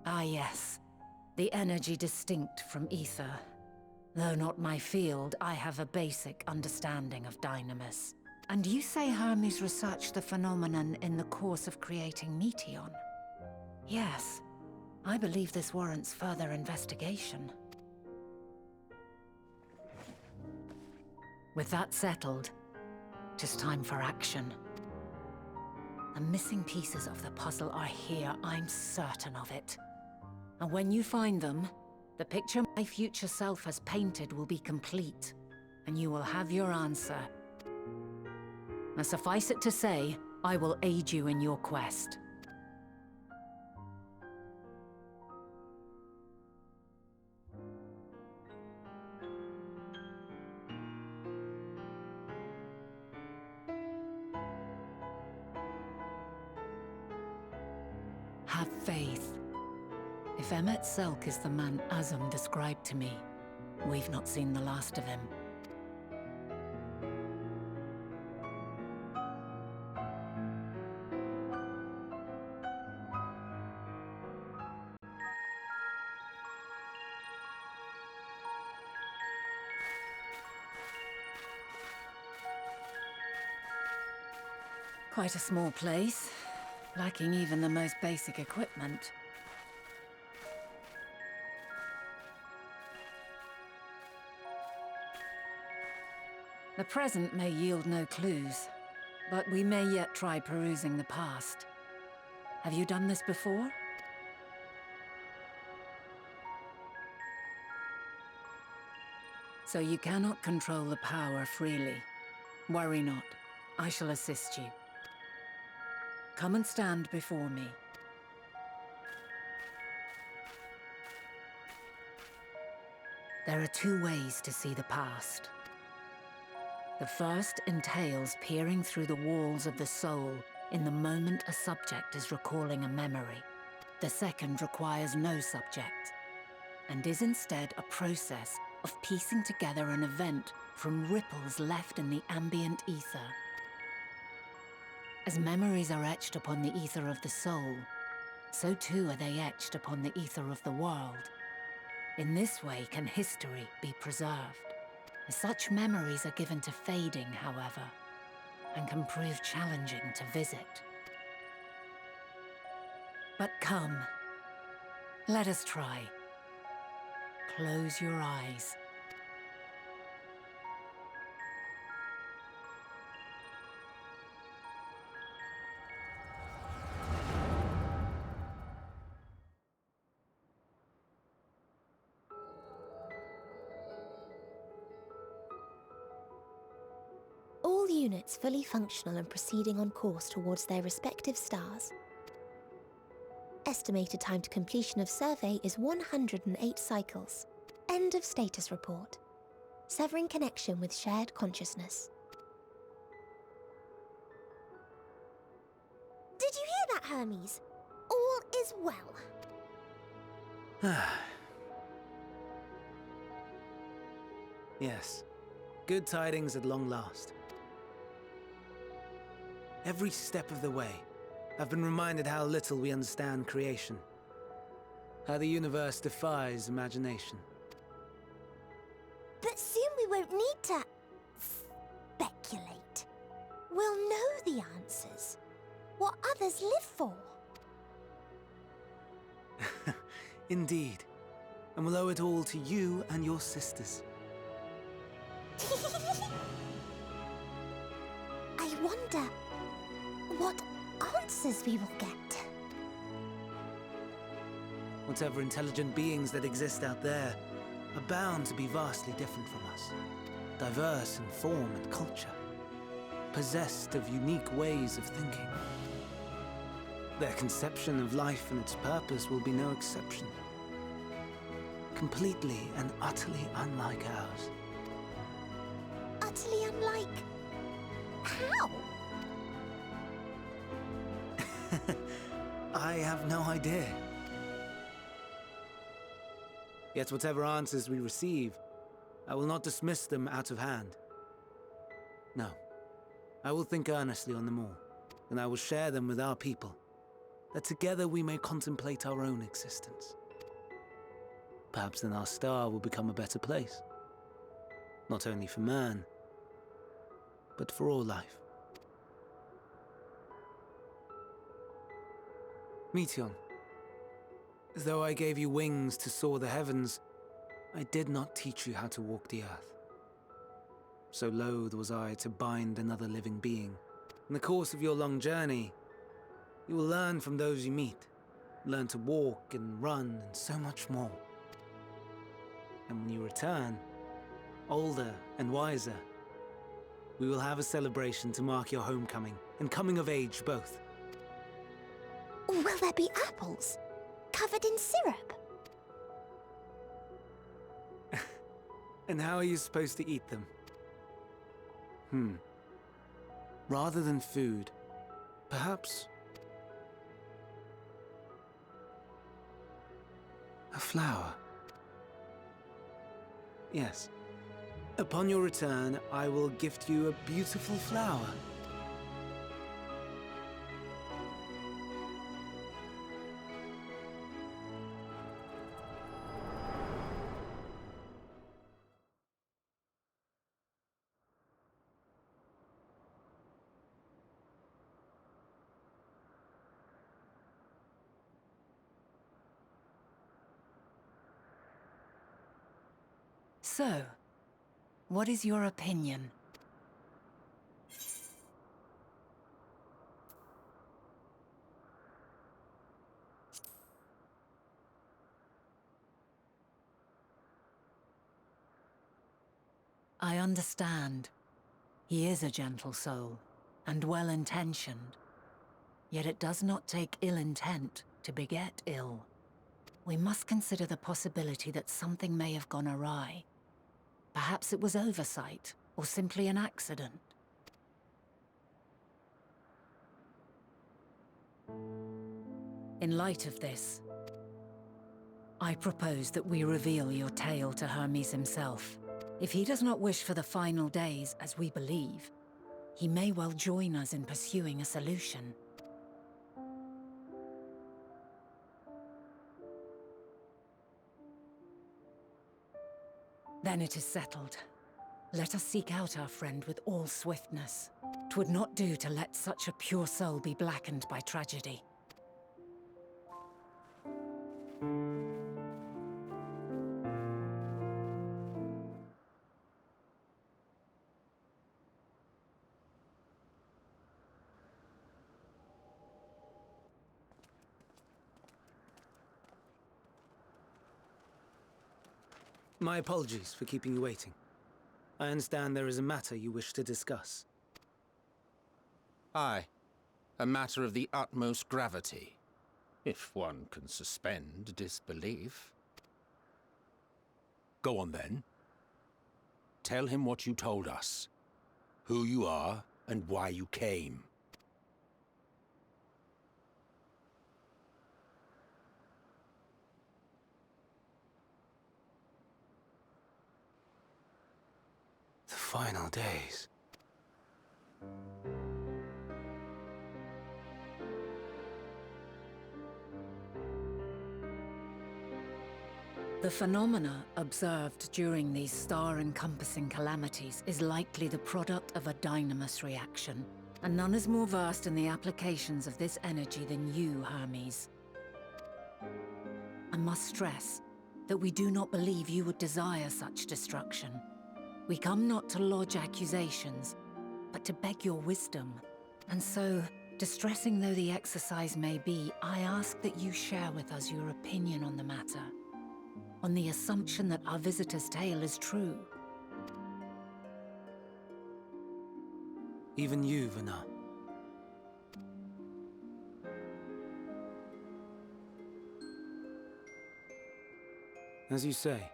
[SPEAKER 9] Ah yes, the energy distinct from ether. Though not my field, I have a basic understanding of Dynamis. And you say Hermes researched the phenomenon in the course of creating Meteion? Yes, I believe this warrants further investigation. With that settled, it is time for action. The missing pieces of the puzzle are here, I'm certain of it. And when you find them, the picture my future self has painted will be complete, and you will have your answer. Now suffice it to say, I will aid you in your quest. have faith. If Emmet Selk is the man Azum described to me, we've not seen the last of him. Quite a small place, lacking even the most basic equipment. The present may yield no clues, but we may yet try perusing the past. Have you done this before? So you cannot control the power freely. Worry not. I shall assist you. Come and stand before me. There are two ways to see the past. The first entails peering through the walls of the soul in the moment a subject is recalling a memory. The second requires no subject, and is instead a process of piecing together an event from ripples left in the ambient ether. As memories are etched upon the ether of the soul, so too are they etched upon the ether of the world. In this way can history be preserved. Such memories are given to fading, however, and can prove challenging to visit. But come, let us try. Close your eyes.
[SPEAKER 7] All units fully functional and proceeding on course towards their respective stars. Estimated time to completion of survey is 108 cycles. End of status report. Severing connection with shared consciousness. Did you hear that, Hermes? All is well.
[SPEAKER 8] Yes. Good tidings at long last. Every step of the way, I've been reminded how little we understand creation. How the universe defies imagination.
[SPEAKER 7] But soon we won't need to speculate. We'll know the answers. What others live for.
[SPEAKER 8] Indeed. And we'll owe it all to you and your sisters.
[SPEAKER 7] I wonder what answers we will get.
[SPEAKER 8] Whatever intelligent beings that exist out there are bound to be vastly different from us. Diverse in form and culture. Possessed of unique ways of thinking. Their conception of life and its purpose will be no exception. Completely and utterly unlike ours.
[SPEAKER 7] Utterly unlike... how?
[SPEAKER 8] I have no idea. Yet whatever answers we receive, I will not dismiss them out of hand. No. I will think earnestly on them all, and I will share them with our people, that together we may contemplate our own existence. Perhaps then our star will become a better place. Not only for man, but for all life. Meteion, though I gave you wings to soar the heavens, I did not teach you how to walk the earth. So loath was I to bind another living being. In the course of your long journey, you will learn from those you meet, learn to walk and run and so much more. And when you return, older and wiser, we will have a celebration to mark your homecoming and coming of age both.
[SPEAKER 7] Will there be apples? Covered in syrup?
[SPEAKER 8] And how are you supposed to eat them? Rather than food, perhaps A flower. Yes. Upon your return, I will gift you a beautiful flower.
[SPEAKER 9] So, what is your opinion? I understand. He is a gentle soul, and well-intentioned. Yet it does not take ill intent to beget ill. We must consider the possibility that something may have gone awry. Perhaps it was oversight, or simply an accident. In light of this, I propose that we reveal your tale to Hermes himself. If he does not wish for the final days, as we believe, he may well join us in pursuing a solution. Then it is settled. Let us seek out our friend with all swiftness. 'Twould not do to let such a pure soul be blackened by tragedy.
[SPEAKER 8] My apologies for keeping you waiting. I understand there is a matter you wish to discuss.
[SPEAKER 5] Aye. A matter of the utmost gravity. If one can suspend disbelief. Go on then. Tell him what you told us. Who you are, and why you came.
[SPEAKER 8] The final days.
[SPEAKER 9] The phenomena observed during these star-encompassing calamities is likely the product of a Dynamis reaction, and none is more versed in the applications of this energy than you, Hermes. I must stress that we do not believe you would desire such destruction. We come not to lodge accusations, but to beg your wisdom. And so, distressing though the exercise may be, I ask that you share with us your opinion on the matter, on the assumption that our visitor's tale is true.
[SPEAKER 8] Even you, Venat. As you say,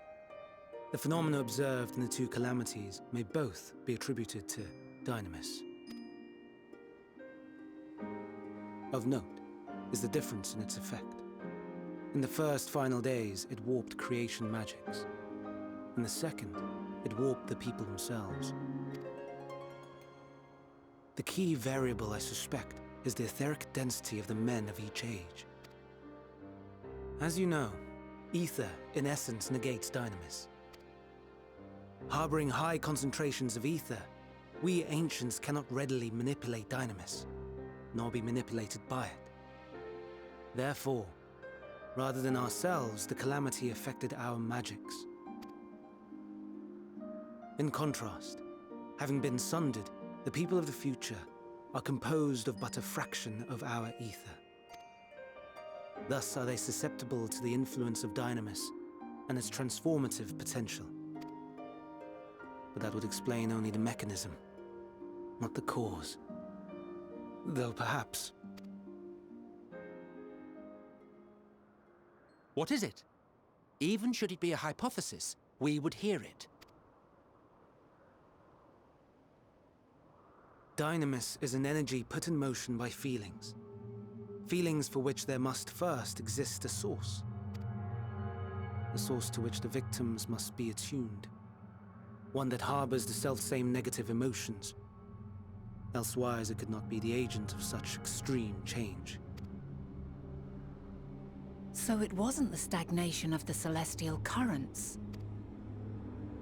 [SPEAKER 8] the phenomena observed in the two calamities may both be attributed to Dynamis. Of note is the difference in its effect. In the first final days, it warped creation magics. In the second, it warped the people themselves. The key variable, I suspect, is the etheric density of the men of each age. As you know, ether, in essence, negates Dynamis. Harboring high concentrations of ether, we ancients cannot readily manipulate Dynamis, nor be manipulated by it. Therefore, rather than ourselves, the calamity affected our magics. In contrast, having been sundered, the people of the future are composed of but a fraction of our ether. Thus are they susceptible to the influence of Dynamis and its transformative potential. But that would explain only the mechanism, not the cause. Though perhaps...
[SPEAKER 5] What is it? Even should it be a hypothesis, we would hear it.
[SPEAKER 8] Dynamis is an energy put in motion by feelings. Feelings for which there must first exist a source. a source to which the victims must be attuned. One that harbors the self-same negative emotions. Elsewise, it could not be the agent of such extreme change.
[SPEAKER 9] So it wasn't the stagnation of the celestial currents.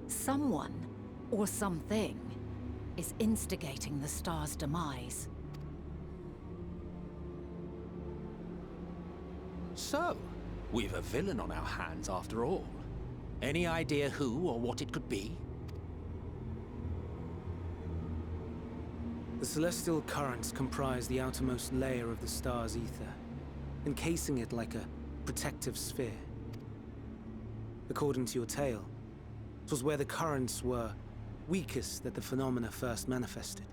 [SPEAKER 9] Someone, or something, is instigating the star's demise.
[SPEAKER 5] So, we've a villain on our hands after all. Any idea who or what it could be?
[SPEAKER 8] The celestial currents comprise the outermost layer of the star's ether, encasing it like a protective sphere. According to your tale, it was where the currents were weakest that the phenomena first manifested.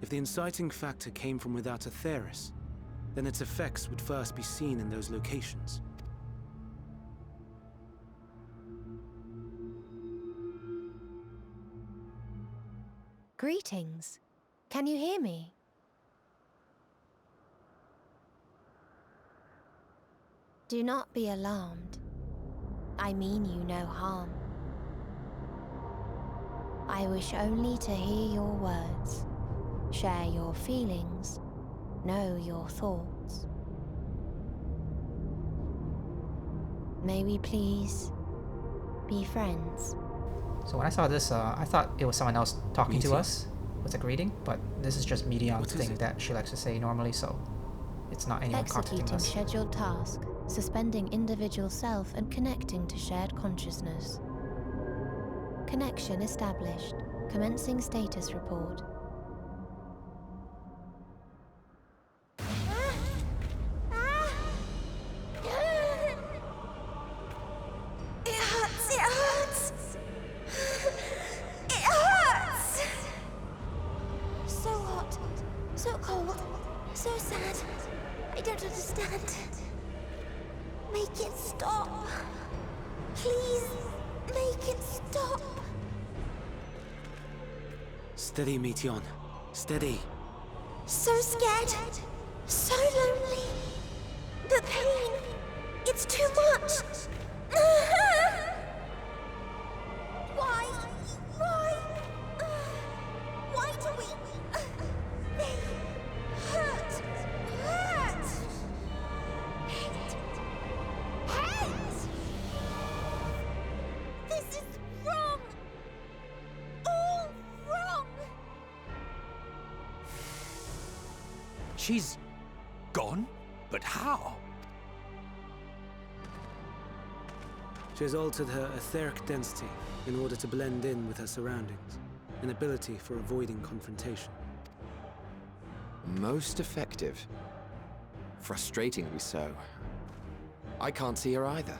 [SPEAKER 8] If the inciting factor came from without Aetheris, then its effects would first be seen in those locations.
[SPEAKER 7] Greetings. Can you hear me? Do not be alarmed. I mean you no harm. I wish only to hear your words, share your feelings, know your thoughts. May we please be friends?
[SPEAKER 1] So when I saw this, I thought it was someone else talking to
[SPEAKER 8] Meteion.
[SPEAKER 1] us with a greeting, but this is just Meteon's
[SPEAKER 8] What is
[SPEAKER 1] thing
[SPEAKER 8] it?
[SPEAKER 1] that she likes to say normally, so it's not anyone contacting
[SPEAKER 7] Executing
[SPEAKER 1] us.
[SPEAKER 7] scheduled task, suspending individual self and connecting to shared consciousness. Connection established. Commencing status report.
[SPEAKER 10] It hurts, it hurts! It hurts! So hot, so cold, so sad. I don't understand. Make it stop. Please, make it stop.
[SPEAKER 8] Steady, Meteion. Steady.
[SPEAKER 10] So scared, so lonely. The pain, it's too much. Why? Why do we? They hurt. Hate. This is wrong. All wrong.
[SPEAKER 5] She's gone? But how?
[SPEAKER 8] She has altered her etheric density in order to blend in with her surroundings, an ability for avoiding confrontation.
[SPEAKER 4] Most effective. Frustratingly so. I can't see her either.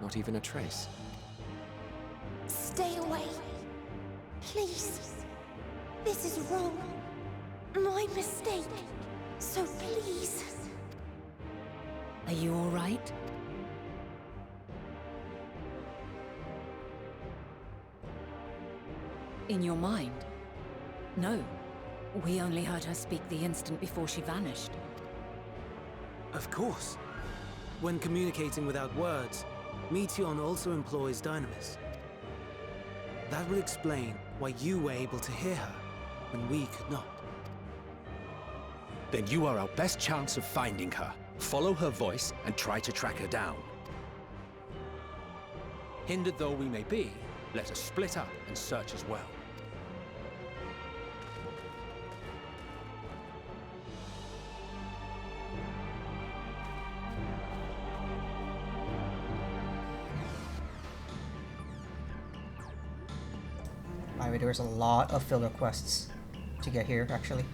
[SPEAKER 4] Not even a trace.
[SPEAKER 10] Stay away. Please. This is wrong. My mistake. So please.
[SPEAKER 9] Are you all right? In your mind? No. We only heard her speak the instant before she vanished.
[SPEAKER 8] Of course. When communicating without words, Meteion also employs Dynamis. That would explain why you were able to hear her, when we could not.
[SPEAKER 5] Then you are our best chance of finding her. Follow her voice and try to track her down. Hindered though we may be, let us split up and search as well.
[SPEAKER 1] By the way, there's a lot of filler quests to get here, actually.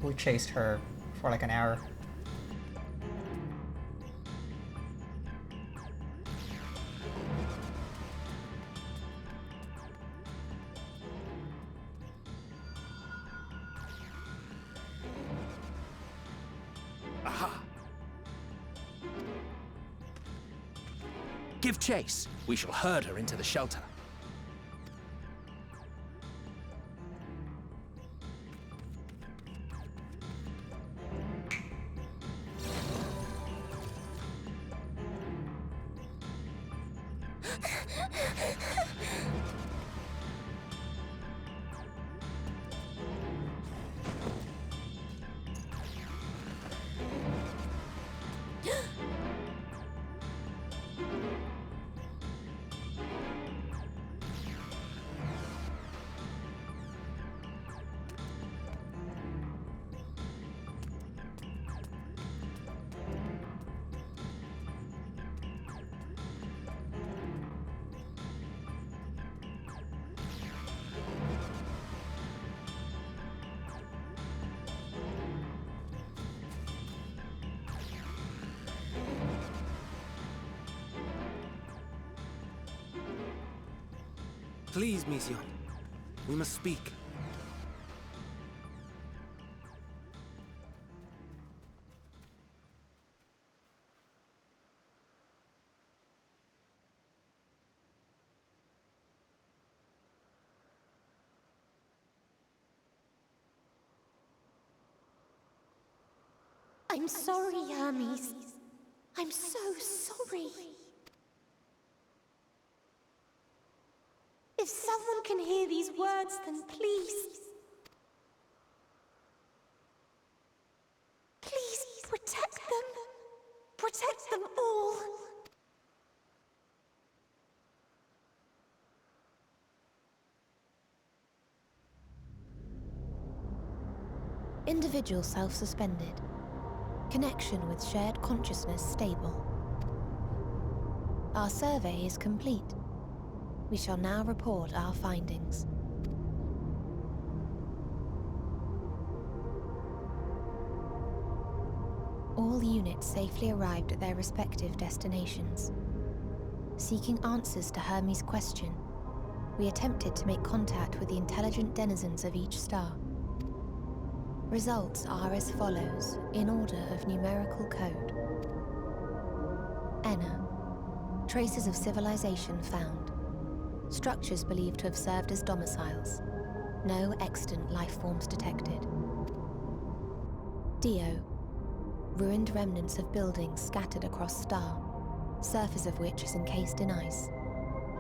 [SPEAKER 1] We chased her for like an hour.
[SPEAKER 5] Aha! Give chase. We shall herd her into the shelter.
[SPEAKER 8] Please, Meteion. We must speak.
[SPEAKER 10] I'm sorry, Hermes. I'm so sorry. If someone can hear these words, then please... please protect them. Protect them all.
[SPEAKER 7] Individual self-suspended. Connection with shared consciousness stable. Our survey is complete. We shall now report our findings. All units safely arrived at their respective destinations. Seeking answers to Hermes' question, we attempted to make contact with the intelligent denizens of each star. Results are as follows, in order of numerical code. Enna. Traces of civilization found. Structures believed to have served as domiciles. No extant life forms detected. Dio. Ruined remnants of buildings scattered across star, surface of which is encased in ice.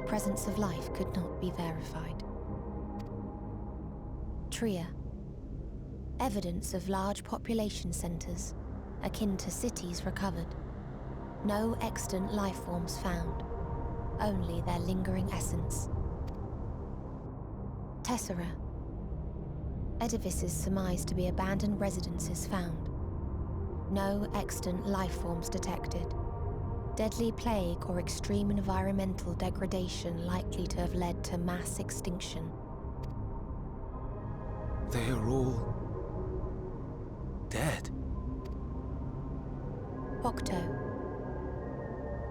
[SPEAKER 7] Presence of life could not be verified. Tria. Evidence of large population centers, akin to cities recovered. No extant life forms found, only their lingering essence. Tessera. Edifices surmised to be abandoned residences found. No extant life forms detected. Deadly plague or extreme environmental degradation likely to have led to mass extinction.
[SPEAKER 8] They are all... dead.
[SPEAKER 7] Octo.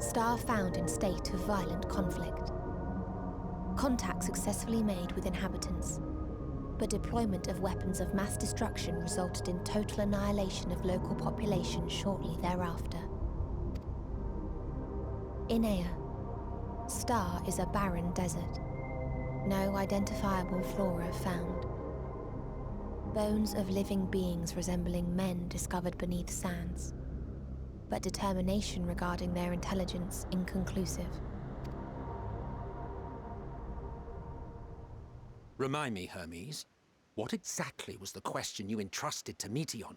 [SPEAKER 7] Star found in state of violent conflict. Contact successfully made with inhabitants, but deployment of weapons of mass destruction resulted in total annihilation of local population shortly thereafter. Inea. Star is a barren desert. No identifiable flora found. Bones of living beings resembling men discovered beneath sands, but determination regarding their intelligence inconclusive.
[SPEAKER 5] Remind me, Hermes, what exactly was the question you entrusted to Meteion?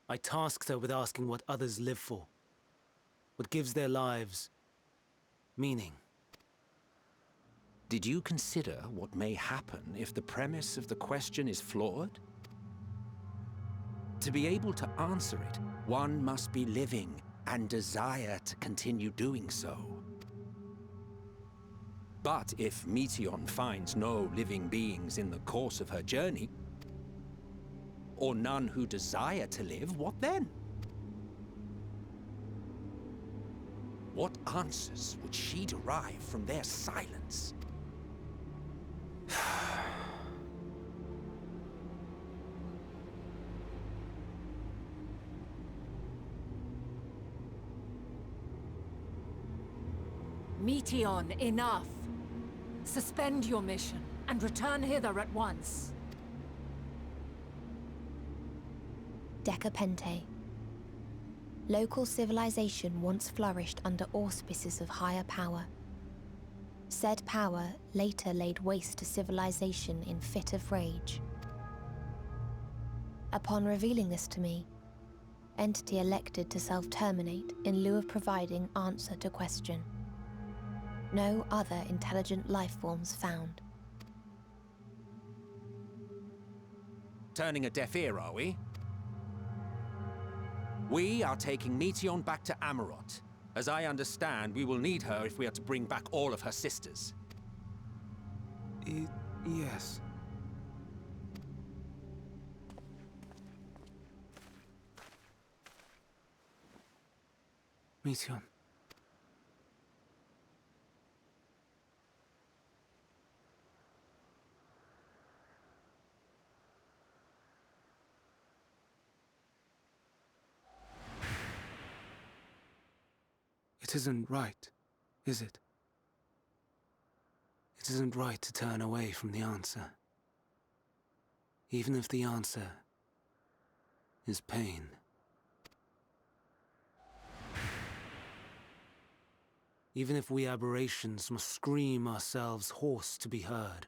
[SPEAKER 8] I tasked her with asking what others live for. What gives their lives meaning.
[SPEAKER 5] Did you consider what may happen if the premise of the question is flawed? To be able to answer it, one must be living and desire to continue doing so. But if Meteion finds no living beings in the course of her journey, or none who desire to live, what then? What answers would she derive from their silence?
[SPEAKER 9] Meteion, enough! Suspend your mission and return hither at once.
[SPEAKER 7] Decapente. Local civilization once flourished under auspices of higher power. Said power later laid waste to civilization in fit of rage. Upon revealing this to me, Entity elected to self-terminate in lieu of providing answer to question. No other intelligent life forms found.
[SPEAKER 5] Turning a deaf ear, are we? We are taking Meteion back to Amarot. As I understand, we will need her if we are to bring back all of her sisters.
[SPEAKER 8] Yes. Meteion. It isn't right, is it? It isn't right to turn away from the answer. Even if the answer is pain. Even if we aberrations must scream ourselves hoarse to be heard.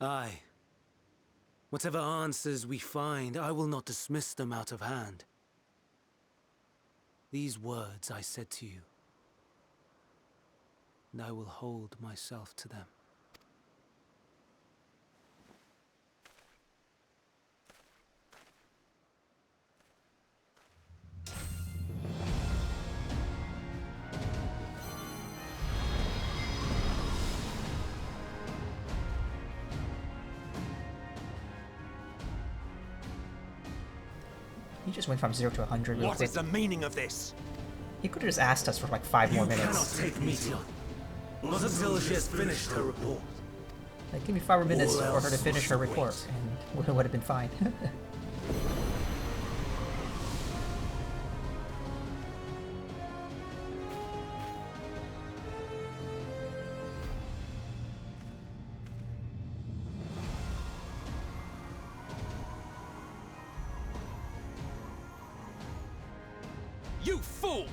[SPEAKER 8] Aye. Whatever answers we find, I will not dismiss them out of hand. These words I said to you, and I will hold myself to them.
[SPEAKER 1] He just went from 0 to 100 real
[SPEAKER 5] What
[SPEAKER 1] quick.
[SPEAKER 5] is the meaning of this?
[SPEAKER 1] He could have just asked us for like 5 more minutes.
[SPEAKER 8] You cannot take Meteion. Not until she has finished her report.
[SPEAKER 1] Like, give me 5 more minutes
[SPEAKER 8] Or
[SPEAKER 1] for her to
[SPEAKER 8] else
[SPEAKER 1] finish her
[SPEAKER 8] must
[SPEAKER 1] report,
[SPEAKER 8] wait.
[SPEAKER 1] and it would have been fine.
[SPEAKER 5] You fool!